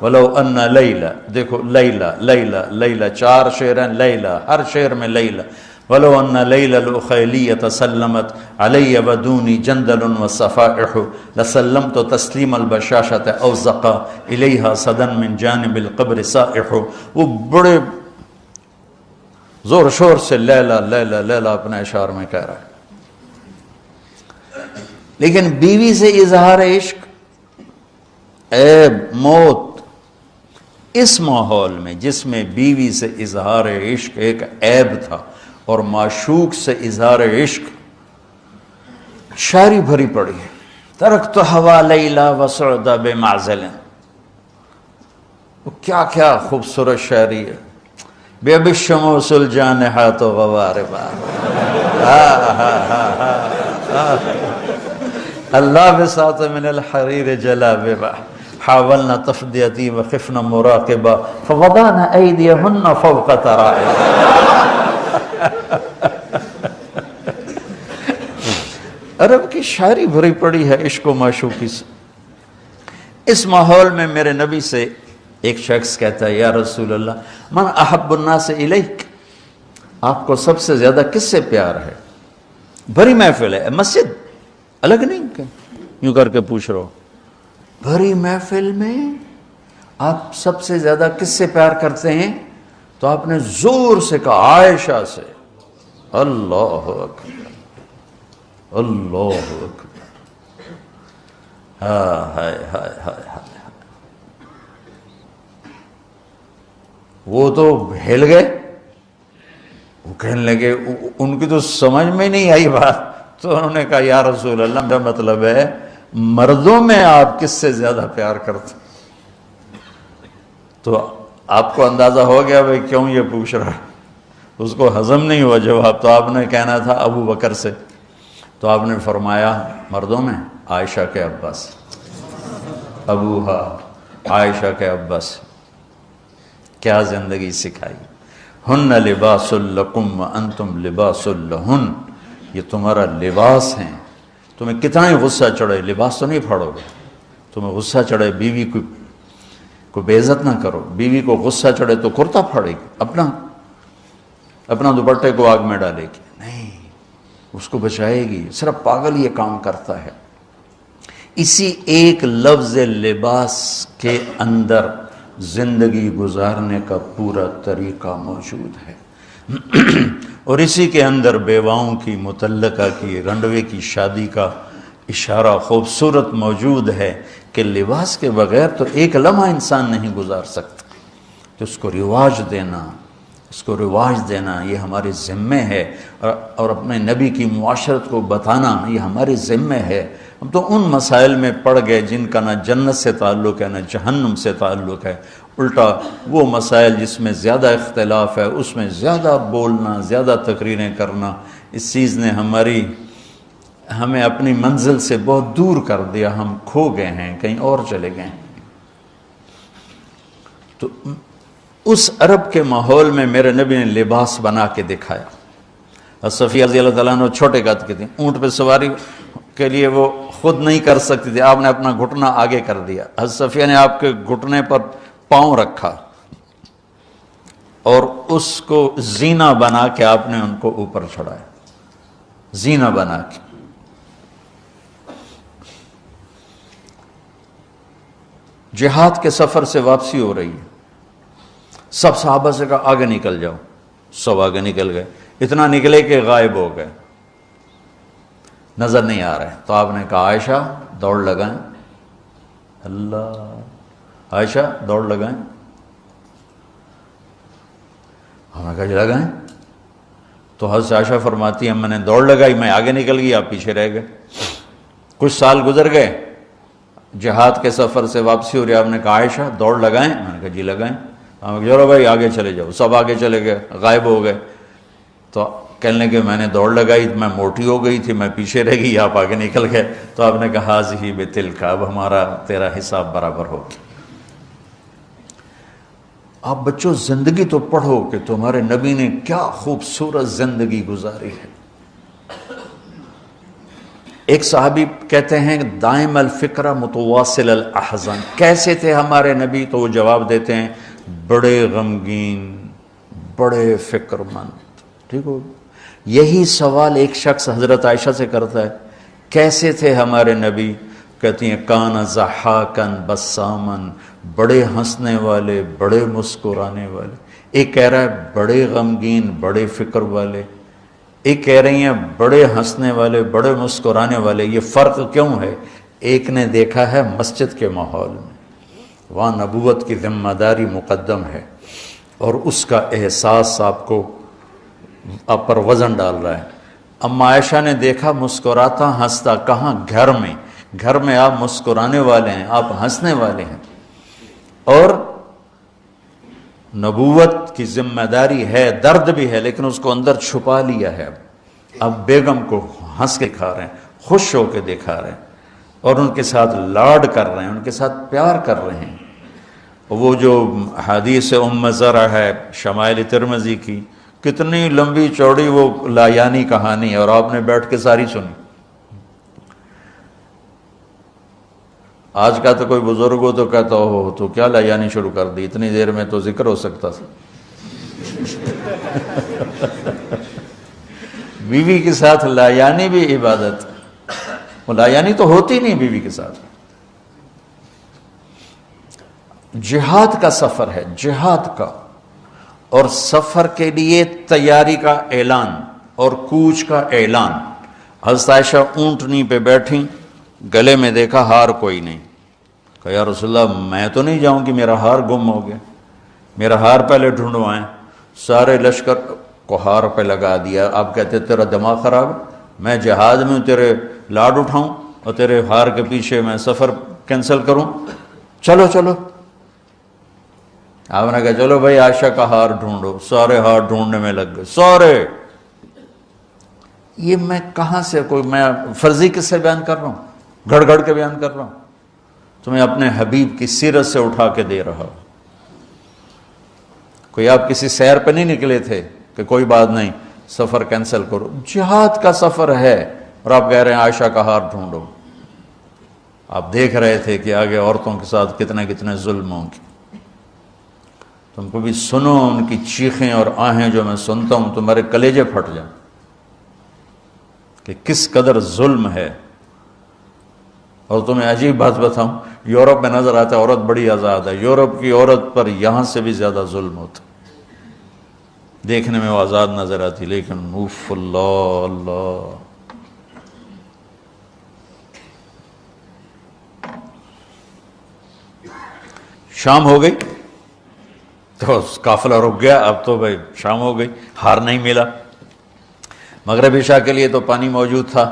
وَلَوْ أَنَّ لَيْلَا، دیکھو لیلہ لیلہ لیلہ 4 شعر ہیں، لیلہ ہر شعر میں لیلہ، وَلَوْ أَنَّ لَيْلَ الْأُخَيْلِيَّةَ سَلَّمَتْ عَلَيَّ وَدُونِي جَنْدَلٌ وَصَفَائِحُ لَسَلَّمْتُ تَسْلِيمَ الْبَشَاشَةِ أَوْ زَقَى إِلَيْهَا صَدًا مِنْ جَانِبِ الْقَبْرِ سَائِحُ۔ وہ بڑے زور شور سے لیلہ لیلہ لیلہ اپنے اشعار میں کہہ رہا ہے، لیکن بیوی سے اظہار عشق، عیب، موت، اس ماحول میں جس میں بیوی سے اظہار عشق ایک عیب تھا اور معشوق سے اظہار عشق شاعری بھری پڑی ہے۔ ترکت ہوا لیلا وسعد بمعزل، وہ کیا کیا خوبصورت شاعری ہے۔ بے اب الشموس الجانحات غواربا، اللہ بساط من الحریر جلاببا حاولنا تفدیتی وخفنا مراقبا فوضعنا ایدیہن فوق ترائب۔ عرب کی شاعری بھری پڑی ہے عشق و معشوقی سے۔ اس ماحول میں میرے نبی سے ایک شخص کہتا ہے یا رسول اللہ من احب الناس الیک، آپ کو سب سے زیادہ کس سے پیار ہے؟ بھری محفل ہے، مسجد الگ نہیں کہ یوں کر کے پوچھ رہا ہو، بھری محفل میں آپ سب سے زیادہ کس سے پیار کرتے ہیں؟ تو آپ نے زور سے کہا عائشہ سے۔ اللہ اکبر اللہ اکبر، ہائے ہائے ہائے ہائے، وہ تو ہل گئے، وہ کہنے لگے، ان کی تو سمجھ میں نہیں آئی بات، تو انہوں نے کہا یا رسول اللہ میرا مطلب ہے مردوں میں آپ کس سے زیادہ پیار کرتے؟ تو آپ کو اندازہ ہو گیا بھائی کیوں یہ پوچھ رہا ہے، اس کو ہضم نہیں ہوا جواب، تو آپ نے کہنا تھا ابو بکر سے، تو آپ نے فرمایا مردوں میں عائشہ کے ابا سے، ابوہا عائشہ کے ابا سے۔ کیا زندگی سکھائی، ہن لباس لکم وانتم لباس لہن، یہ تمہارا لباس ہیں، تمہیں کتنا ہی غصہ چڑھے لباس تو نہیں پھاڑو گے، تمہیں غصہ چڑھے بیوی کو بے عزت نہ کرو، بیوی کو غصہ چڑھے تو کرتا پھاڑے گی، اپنا دوپٹے کو آگ میں ڈالے گی، نہیں اس کو بچائے گی، صرف پاگل یہ کام کرتا ہے۔ اسی ایک لفظ لباس کے اندر زندگی گزارنے کا پورا طریقہ موجود ہے۔ اور اسی کے اندر بیواؤں کی، مطلقہ کی، رنڈوے کی شادی کا اشارہ خوبصورت موجود ہے کہ لباس کے بغیر تو ایک لمحہ انسان نہیں گزار سکتا، کہ اس کو رواج دینا یہ ہمارے ذمے ہے، اور اپنے نبی کی معاشرت کو بتانا یہ ہمارے ذمے ہے۔ ہم تو ان مسائل میں پڑ گئے جن کا نہ جنت سے تعلق ہے نہ جہنم سے تعلق ہے، الٹا وہ مسائل جس میں زیادہ اختلاف ہے اس میں زیادہ بولنا، زیادہ تقریریں کرنا، اس چیز نے ہمیں اپنی منزل سے بہت دور کر دیا، ہم کھو گئے ہیں، کہیں اور چلے گئے ہیں۔ تو اس عرب کے ماحول میں میرے نبی نے لباس بنا کے دکھایا۔ صفیہ رضی اللہ تعالیٰ عنہ چھوٹے قد کی تھی، اونٹ پہ سواری کے لیے وہ خود نہیں کر سکتی تھی، آپ نے اپنا گھٹنا آگے کر دیا، حضرت صفیہ نے آپ کے گھٹنے پر پاؤں رکھا اور اس کو زینہ بنا کے آپ نے ان کو اوپر چڑھایا، زینہ بنا کے۔ جہاد کے سفر سے واپسی ہو رہی ہے، سب صحابہ سے کہا آگے نکل جاؤ، سب آگے نکل گئے، اتنا نکلے کہ غائب ہو گئے، نظر نہیں آ رہے۔ تو آپ نے کہا عائشہ دوڑ لگائیں، اللہ، عائشہ دوڑ لگائیں، ہم نے کہا جی لگائیں۔ تو حضرت عائشہ فرماتی ہیں میں نے دوڑ لگائی، میں آگے نکل گئی، آپ پیچھے رہ گئے۔ کچھ سال گزر گئے، جہاد کے سفر سے واپسی ہو رہی، آپ نے کہا عائشہ دوڑ لگائیں، میں نے کہا جی لگائیں۔ ہم کہا چلو بھائی آگے چلے جاؤ، سب آگے چلے گئے، غائب ہو گئے۔ تو کہنے لگے میں نے دوڑ لگائی، میں موٹی ہو گئی تھی، میں پیچھے رہ گئی، آپ آگے نکل گئے۔ تو آپ نے کہا ذی بتلک، اب ہمارا تیرا حساب برابر ہو گیا۔ آپ بچوں زندگی تو پڑھو کہ تمہارے نبی نے کیا خوبصورت زندگی گزاری ہے۔ ایک صحابی کہتے ہیں دائم الفکرہ متواصل الاحزان، کیسے تھے ہمارے نبی؟ تو وہ جواب دیتے ہیں بڑے غمگین، بڑے فکر مند۔ ٹھیک ہو، یہی سوال ایک شخص حضرت عائشہ سے کرتا ہے کیسے تھے ہمارے نبی؟ کہتی ہیں کان ضحاکن بسامن، بڑے ہنسنے والے، بڑے مسکرانے والے۔ ایک کہہ رہا ہے بڑے غمگین، بڑے فکر والے، ایک کہہ رہی ہیں بڑے ہنسنے والے، بڑے مسکرانے والے۔ یہ فرق کیوں ہے؟ ایک نے دیکھا ہے مسجد کے ماحول میں، وہاں نبوت کی ذمہ داری مقدم ہے اور اس کا احساس آپ پر وزن ڈال رہا ہے۔ اما عائشہ نے دیکھا مسکراتا ہنستا، کہاں؟ گھر میں۔ گھر میں آپ مسکرانے والے ہیں، آپ ہنسنے والے ہیں، اور نبوت کی ذمہ داری ہے، درد بھی ہے، لیکن اس کو اندر چھپا لیا ہے۔ اب بیگم کو ہنس کے دکھا رہے ہیں، خوش ہو کے دکھا رہے ہیں، اور ان کے ساتھ لاڈ کر رہے ہیں، ان کے ساتھ پیار کر رہے ہیں۔ وہ جو حدیث ام زرع ہے شمائل ترمذی کی، کتنی لمبی چوڑی وہ لایانی کہانی ہے، اور آپ نے بیٹھ کے ساری سنی۔ آج کا تو کوئی بزرگ ہو تو کہتا ہو تو کیا لایانی شروع کر دی، اتنی دیر میں تو ذکر ہو سکتا تھا۔ بیوی کے ساتھ لایانی بھی عبادت، وہ لایانی تو ہوتی نہیں بیوی کے ساتھ۔ جہاد کا سفر ہے، جہاد کا، اور سفر کے لیے تیاری کا اعلان اور کوچ کا اعلان۔ حضرت عائشہ اونٹنی پہ بیٹھیں، گلے میں دیکھا ہار کوئی نہیں، کہا یا رسول اللہ میں تو نہیں جاؤں گی، میرا ہار گم ہو گیا، میرا ہار پہلے ڈھونڈوائیں۔ سارے لشکر کو ہار پہ لگا دیا۔ آپ کہتے تیرا دماغ خراب ہے، میں جہاد میں تیرے لاڈ اٹھاؤں اور تیرے ہار کے پیچھے میں سفر کینسل کروں؟ چلو چلو۔ آپ نے کہا چلو بھائی عائشہ کا ہار ڈھونڈو، سارے ہار ڈھونڈنے میں لگ گئے، سارے۔ یہ میں کہاں سے میں فرضی کس سے بیان کر رہا ہوں؟ گھڑ گھڑ کے بیان کر رہا ہوں، تمہیں اپنے حبیب کی سیرت سے اٹھا کے دے رہا ہوں۔ کوئی آپ کسی سیر پہ نہیں نکلے تھے کہ کوئی بات نہیں سفر کینسل کرو، جہاد کا سفر ہے، اور آپ کہہ رہے ہیں عائشہ کا ہار ڈھونڈو۔ آپ دیکھ رہے تھے کہ آگے عورتوں کے ساتھ کتنے کتنے ظلم ہوں گے۔ تم کو بھی سنو ان کی چیخیں اور آہیں جو میں سنتا ہوں تمہارے کلیجے پھٹ جائیں کہ کس قدر ظلم ہے۔ اور تمہیں عجیب بات بتاؤں، یورپ میں نظر آتا ہے عورت بڑی آزاد ہے، یورپ کی عورت پر یہاں سے بھی زیادہ ظلم ہوتا، دیکھنے میں وہ آزاد نظر آتی، لیکن اوف اللہ اللہ. شام ہو گئی تو قافلہ رک گیا. اب تو بھائی شام ہو گئی، ہار نہیں ملا. مغرب عشاء کے لیے تو پانی موجود تھا.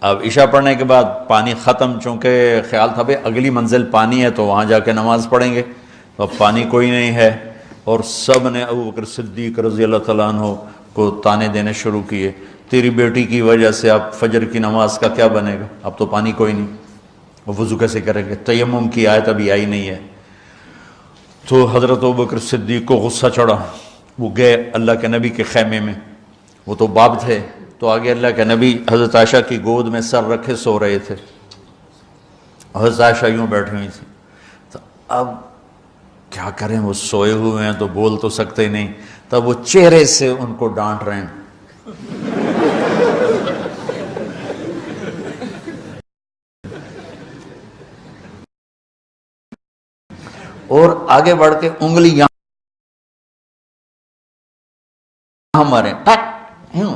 اب عشاء پڑھنے کے بعد پانی ختم، چونکہ خیال تھا بھائی اگلی منزل پانی ہے تو وہاں جا کے نماز پڑھیں گے. تو اب پانی کوئی نہیں ہے، اور سب نے ابو بکر صدیق رضی اللہ تعالیٰ عنہ کو تانے دینے شروع کیے، تیری بیٹی کی وجہ سے اب فجر کی نماز کا کیا بنے گا، اب تو پانی کوئی نہیں، وضو کیسے کریں گے، تیمم کی آیت ابھی آئی نہیں ہے. تو حضرت ابو بکر صدیق کو غصہ چڑھا. وہ گئے اللہ کے نبی کے خیمے میں، وہ تو باب تھے، تو آگے اللہ کے نبی حضرت عائشہ کی گود میں سر رکھے سو رہے تھے. حضرت عائشہ یوں بیٹھی ہوئی تھی. تو اب کیا کریں، وہ سوئے ہوئے ہیں تو بول تو سکتے نہیں. تب وہ چہرے سے ان کو ڈانٹ رہے ہیں. اور آگے بڑھ کے انگلی یہاں مارے، ٹک یوں.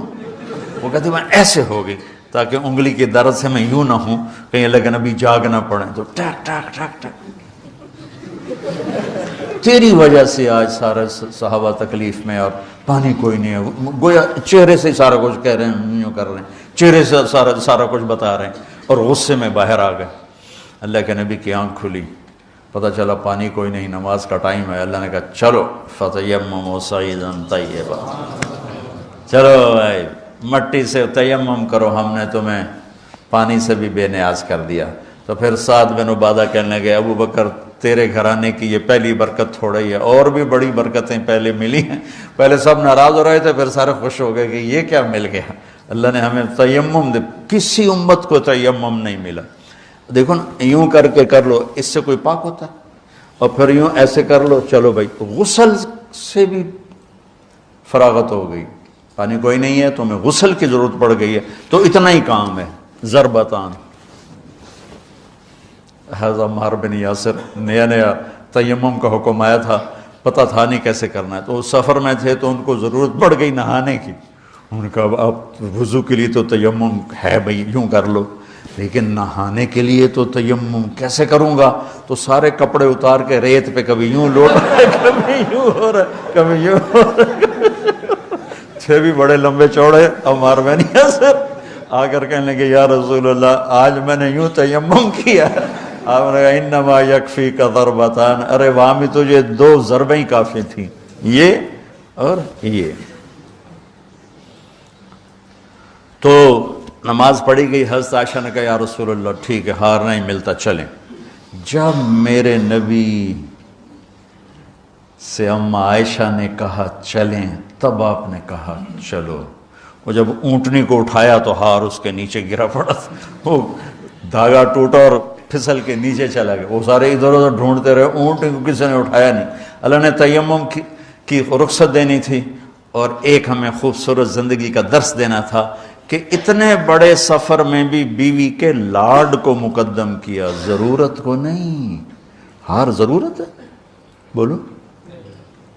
وہ کہتے میں ایسے ہو گئی تاکہ انگلی کے درد سے میں یوں نہ ہوں، کہیں اللہ کے نبی جاگ نہ پڑیں. تو ٹک ٹک ٹک ٹک، تیری وجہ سے آج سارے صحابہ تکلیف میں، اور پانی کوئی نہیں ہے. گویا چہرے سے سارا کچھ کہہ رہے ہیں، یوں کر رہے ہیں، چہرے سے سارا کچھ بتا رہے ہیں، اور غصے میں باہر آ گئے. اللہ کے نبی کی آنکھ کھلی، پتہ چلا پانی کوئی نہیں، نماز کا ٹائم ہے. اللہ نے کہا چلو فتیمموا صعیدا طیبا، چلو بھائی مٹی سے تیمم کرو، ہم نے تمہیں پانی سے بھی بے نیاز کر دیا. تو پھر سعد بن عبادہ کہنے لگے ابو بکر تیرے گھرانے کی یہ پہلی برکت تھوڑا ہی ہے، اور بھی بڑی برکتیں پہلے ملی ہیں. پہلے سب ناراض ہو رہے تھے، پھر سارے خوش ہو گئے کہ یہ کیا مل گیا، اللہ نے ہمیں تیمم دے. کسی امت کو تیمم نہیں ملا. دیکھو نا، یوں کر کے کر لو، اس سے کوئی پاک ہوتا ہے، اور پھر یوں ایسے کر لو، چلو بھائی غسل سے بھی فراغت ہو گئی. پانی کوئی نہیں ہے، تمہیں غسل کی ضرورت پڑ گئی ہے، تو اتنا ہی کام ہے. ضربتان. حضرت عمار بن یاسر، نیا نیا تیمم کا حکم آیا تھا، پتہ تھا نہیں کیسے کرنا ہے. تو سفر میں تھے تو ان کو ضرورت پڑ گئی نہانے کی. انہوں نے کہا اب وضو کے لیے تو تیمم ہے بھائی، یوں کر لو، لیکن نہانے کے لیے تو تیمم کیسے کروں گا. تو سارے کپڑے اتار کے ریت پہ کبھی یوں لوٹ رہے، کبھی یوں ہو رہا، کبھی یوں ہو رہا. تھے بھی بڑے لمبے چوڑے. عمار بن یاسر آ کر کہنے لگے یا رسول اللہ آج میں نے یوں تیمم کیا. آپ نے کہا انما یکفیک ضربتان، ارے وہاں بھی تجھے 2 ضربیں ہی کافی تھیں، یہ اور یہ. تو نماز پڑھی گئی. حضرت عائشہ نے کہا یا رسول اللہ ٹھیک ہے، ہار نہیں ملتا، چلیں. جب میرے نبی سے اما عائشہ نے کہا چلیں، تب آپ نے کہا چلو. وہ جب اونٹنی کو اٹھایا تو ہار اس کے نیچے گرا پڑا، وہ دھاگا ٹوٹا اور پھسل کے نیچے چلا گیا. وہ سارے ادھر ادھر ڈھونڈتے رہے، اونٹنی کو کسی نے اٹھایا نہیں. اللہ نے تیمم کی رخصت دینی تھی، اور ایک ہمیں خوبصورت زندگی کا درس دینا تھا کہ اتنے بڑے سفر میں بھی بیوی کے لاڈ کو مقدم کیا، ضرورت کو نہیں. ہار ضرورت ہے، بولو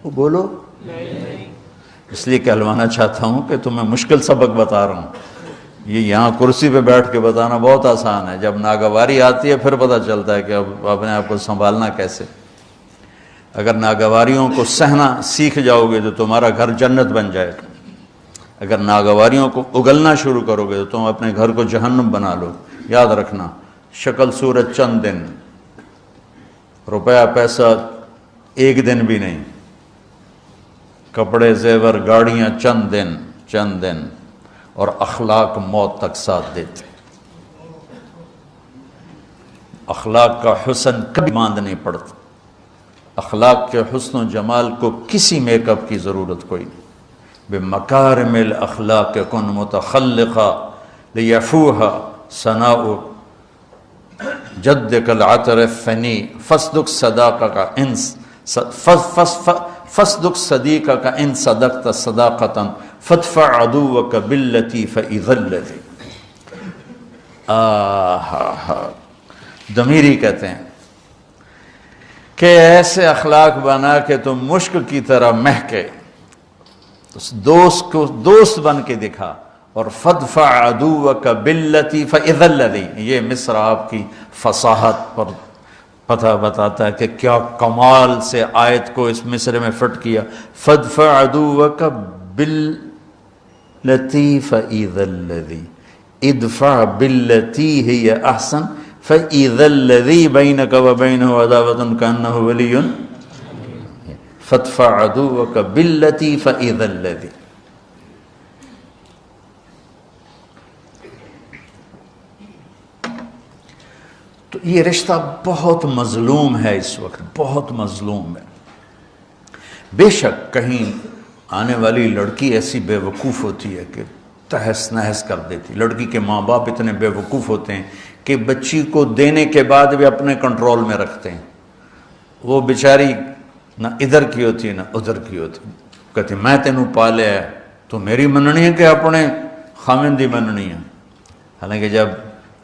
بولو. اس لیے کہلوانا چاہتا ہوں کہ تمہیں مشکل سبق بتا رہا ہوں. یہ یہاں کرسی پہ بیٹھ کے بتانا بہت آسان ہے، جب ناگواری آتی ہے پھر پتہ چلتا ہے کہ اب اپنے آپ کو سنبھالنا کیسے. اگر ناگواریوں کو سہنا سیکھ جاؤ گے تو تمہارا گھر جنت بن جائے گا. اگر ناگواریوں کو اگلنا شروع کرو گے تو تم اپنے گھر کو جہنم بنا لو. یاد رکھنا، شکل صورت چند دن، روپیہ پیسہ ایک دن بھی نہیں، کپڑے زیور گاڑیاں چند دن، اور اخلاق موت تک ساتھ دیتے. اخلاق کا حسن کبھی ماند نہیں پڑتا. اخلاق کے حسن و جمال کو کسی میک اپ کی ضرورت کوئی نہیں. بمکارم الاخلاق کن متخلقا لیفوہا ثناء جدک العطر الفنی فاصدق صدیقک ان صدقت صداقتا فادفع عدوک باللتی فإذا الذی. ضمیری کہتے ہیں کہ ایسے اخلاق بنا کہ تم مشک کی طرح مہکے، تو دوست کو دوست بن کے دکھا. اور فدفع عدوک باللتی فاذا الذی، یہ مصر آپ کی فصاحت پر پتہ بتاتا ہے کہ کیا کمال سے آیت کو اس مصرے میں فٹ کیا. فدفع عدوک باللتی فاذا الذی، ادفع باللتی ہی احسن فاذا الذی بینک وبینہ عداوۃ کانہ ولی. فدفع عدوک باللتی فاذا الذی. تو یہ رشتہ بہت مظلوم ہے اس وقت، بہت مظلوم ہے. بے شک کہیں آنے والی لڑکی ایسی بے وقوف ہوتی ہے کہ تہس نہس کر دیتی. لڑکی کے ماں باپ اتنے بے وقوف ہوتے ہیں کہ بچی کو دینے کے بعد بھی اپنے کنٹرول میں رکھتے ہیں. وہ بیچاری نہ ادھر کی ہوتی ہے نہ ادھر کی ہوتی ہے. کہتے میں تینوں پالیا ہے تو میری مننی ہے کہ اپنے خامن دی مننی ہے. حالانکہ جب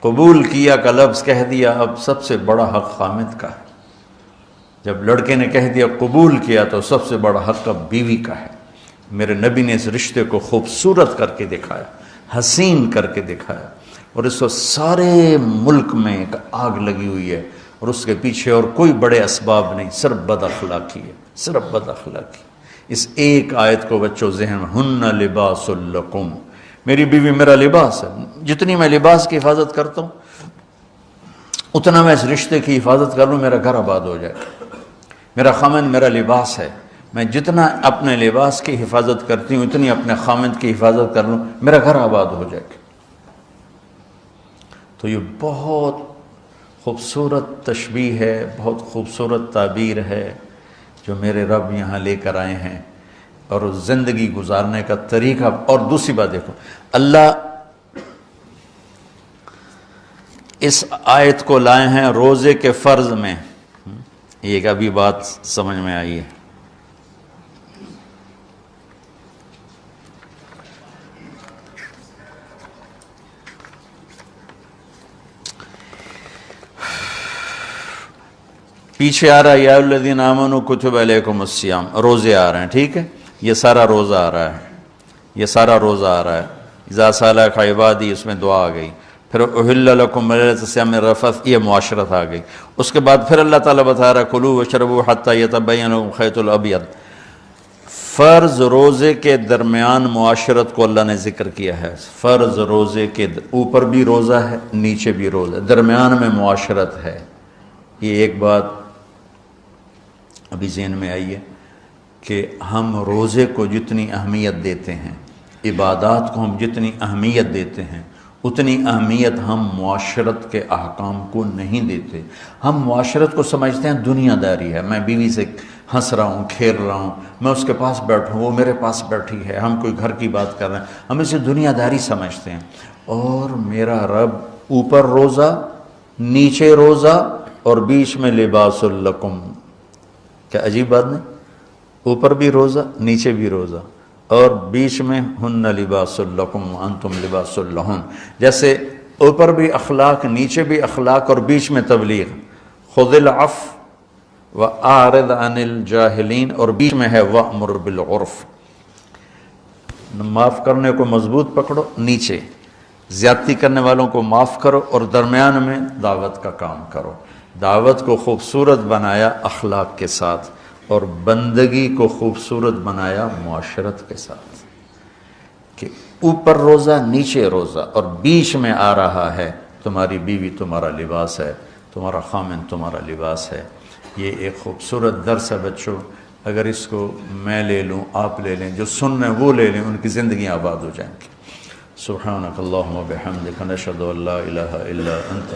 قبول کیا کا لفظ کہہ دیا، اب سب سے بڑا حق خامد کا ہے. جب لڑکے نے کہہ دیا قبول کیا تو سب سے بڑا حق اب بیوی کا ہے. میرے نبی نے اس رشتے کو خوبصورت کر کے دکھایا، حسین کر کے دکھایا. اور اس وقت سارے ملک میں ایک آگ لگی ہوئی ہے اور اس کے پیچھے اور کوئی بڑے اسباب نہیں، صرف بد اخلاقی ہے، صرف بد اخلاقی. اس ایک آیت کو بچوں ذہن میں، ہن لباس لکم، میری بیوی میرا لباس ہے. جتنی میں لباس کی حفاظت کرتا ہوں اتنا میں اس رشتے کی حفاظت کر لوں، میرا گھر آباد ہو جائے. میرا خامند میرا لباس ہے، میں جتنا اپنے لباس کی حفاظت کرتی ہوں اتنی اپنے خامند کی حفاظت کر لوں، میرا گھر آباد ہو جائے. تو یہ بہت خوبصورت تشبیہ ہے، بہت خوبصورت تعبیر ہے جو میرے رب یہاں لے کر آئے ہیں. اور زندگی گزارنے کا طریقہ. اور دوسری بات دیکھو، اللہ اس آیت کو لائے ہیں روزے کے فرض میں. یہ ابھی بات سمجھ میں آئی ہے. پیچھے آ رہا ہے یا الذین آمنوا کتب علیکم الصیام، روزے آ رہے ہیں، ٹھیک ہے. یہ سارا روزہ آ رہا ہے، یہ سارا روزہ آ رہا ہے. اذا سالک عبادی، اس میں دعا آ گئی. پھر احل لکم لیلۃ الصیام الرفث، یہ معاشرت آ گئی. اس کے بعد پھر اللہ تعالیٰ بتا رہا ہے کلوا واشربوا حتی یتبین لکم الخیط الابیض. فرض روزے کے درمیان معاشرت کو اللہ نے ذکر کیا ہے. فرض روزے کے اوپر بھی روزہ ہے، نیچے بھی روزہ ہے، درمیان میں معاشرت ہے. یہ ایک بات ابھی ذہن میں آئی ہے کہ ہم روزے کو جتنی اہمیت دیتے ہیں، عبادات کو ہم جتنی اہمیت دیتے ہیں، اتنی اہمیت ہم معاشرت کے احکام کو نہیں دیتے. ہم معاشرت کو سمجھتے ہیں دنیا داری ہے، میں بیوی سے ہنس رہا ہوں، کھیل رہا ہوں، میں اس کے پاس بیٹھوں، وہ میرے پاس بیٹھی ہے، ہم کوئی گھر کی بات کر رہے ہیں، ہم اسے دنیا داری سمجھتے ہیں. اور میرا رب اوپر روزہ، نیچے روزہ اور بیچ میں لباس لکم. کیا عجیب بات نہیں؟ اوپر بھی روزہ، نیچے بھی روزہ، اور بیچ میں ہن لباس لکم وانتم لباس لہن. جیسے اوپر بھی اخلاق، نیچے بھی اخلاق اور بیچ میں تبلیغ. خذ العفو واعرض عن الجاہلین، اور بیچ میں ہے وامر بالعرف. معاف کرنے کو مضبوط پکڑو، نیچے زیادتی کرنے والوں کو معاف کرو، اور درمیان میں دعوت کا کام کرو. دعوت کو خوبصورت بنایا اخلاق کے ساتھ، اور بندگی کو خوبصورت بنایا معاشرت کے ساتھ. کہ اوپر روزہ، نیچے روزہ، اور بیچ میں آ رہا ہے تمہاری بیوی تمہارا لباس ہے، تمہارا خامن تمہارا لباس ہے. یہ ایک خوبصورت درس ہے بچوں. اگر اس کو میں لے لوں، آپ لے لیں، جو سن رہے ہیں وہ لے لیں، ان کی زندگیاں آباد ہو جائیں گی. سبحانک اللہم وبحمدک نشہد ان لا الہ الا انت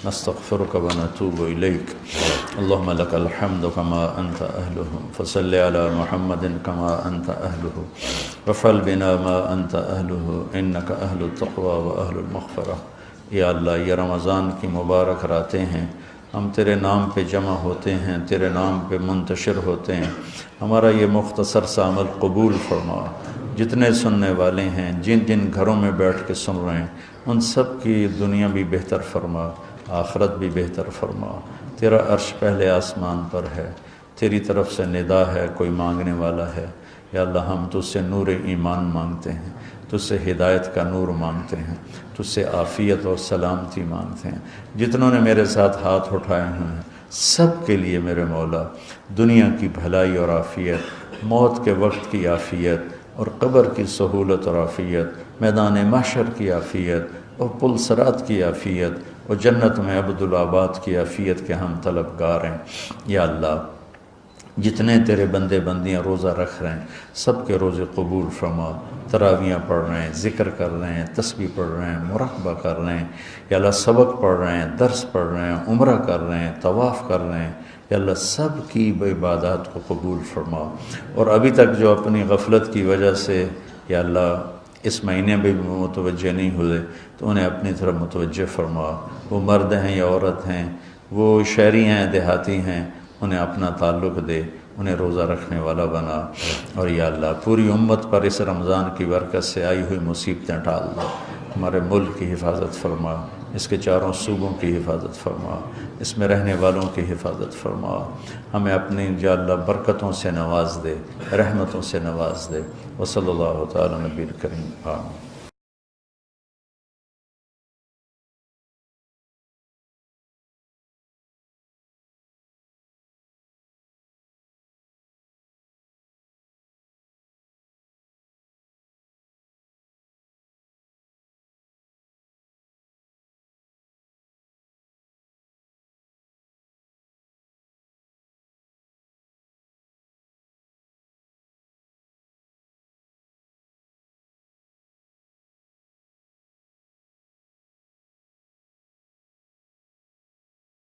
نستغفرک ونتوب الیک. اللہم لک الحمد کما انت اہلہ فصل علی محمد کما انت اہلہ وفعل بنا ما انت اہلہ انک اہل التقوی و اہل المغفرہ. یا اللہ، یہ رمضان کی مبارک راتیں ہیں، ہم تیرے نام پہ جمع ہوتے ہیں، تیرے نام پہ منتشر ہوتے ہیں. ہمارا یہ مختصر سا عمل قبول فرما. جتنے سننے والے ہیں، جن جن گھروں میں بیٹھ کے سن رہے ہیں، ان سب کی دنیا بھی بہتر فرما، آخرت بھی بہتر فرما. تیرا عرش پہلے آسمان پر ہے، تیری طرف سے ندا ہے، کوئی مانگنے والا ہے. یا اللہ ہم تجھ سے نور ایمان مانگتے ہیں، تجھ سے ہدایت کا نور مانگتے ہیں، تجھ سے عافیت اور سلامتی مانگتے ہیں۔ جتنوں نے میرے ساتھ ہاتھ اٹھائے ہوئے ہیں سب کے لیے میرے مولا دنیا کی بھلائی اور عافیت، موت کے وقت کی عافیت اور قبر کی سہولت اور عافیت، میدان محشر کی عافیت اور پل صراط کی عافیت اور جنت میں عبدالآباد کی عافیت کے ہم طلبگار ہیں۔ یا اللہ جتنے تیرے بندے بندیاں روزہ رکھ رہے ہیں سب کے روزے قبول فرما، تراویاں پڑھ رہے ہیں، ذکر کر رہے ہیں، تسبیح پڑھ رہے ہیں، مراقبہ کر رہے ہیں، یا اللہ سبق پڑھ رہے ہیں، درس پڑھ رہے ہیں، عمرہ کر رہے ہیں، طواف کر رہے ہیں، یا اللہ سب کی عبادات کو قبول فرما۔ اور ابھی تک جو اپنی غفلت کی وجہ سے یا اللہ اس مہینے میں بھی متوجہ نہیں ہوئے تو انہیں اپنی طرف متوجہ فرما، وہ مرد ہیں یا عورت ہیں، وہ شہری ہیں دیہاتی ہیں، انہیں اپنا تعلق دے، انہیں روزہ رکھنے والا بنا۔ اور یا اللہ پوری امت پر اس رمضان کی برکت سے آئی ہوئی مصیبتیں ٹال دو، ہمارے ملک کی حفاظت فرما، اس کے چاروں صوبوں کی حفاظت فرما، اس میں رہنے والوں کی حفاظت فرما، ہمیں اپنی یا اللہ برکتوں سے نواز دے، رحمتوں سے نواز دے۔ وصلی اللہ تعالی نبی الکریم آمین۔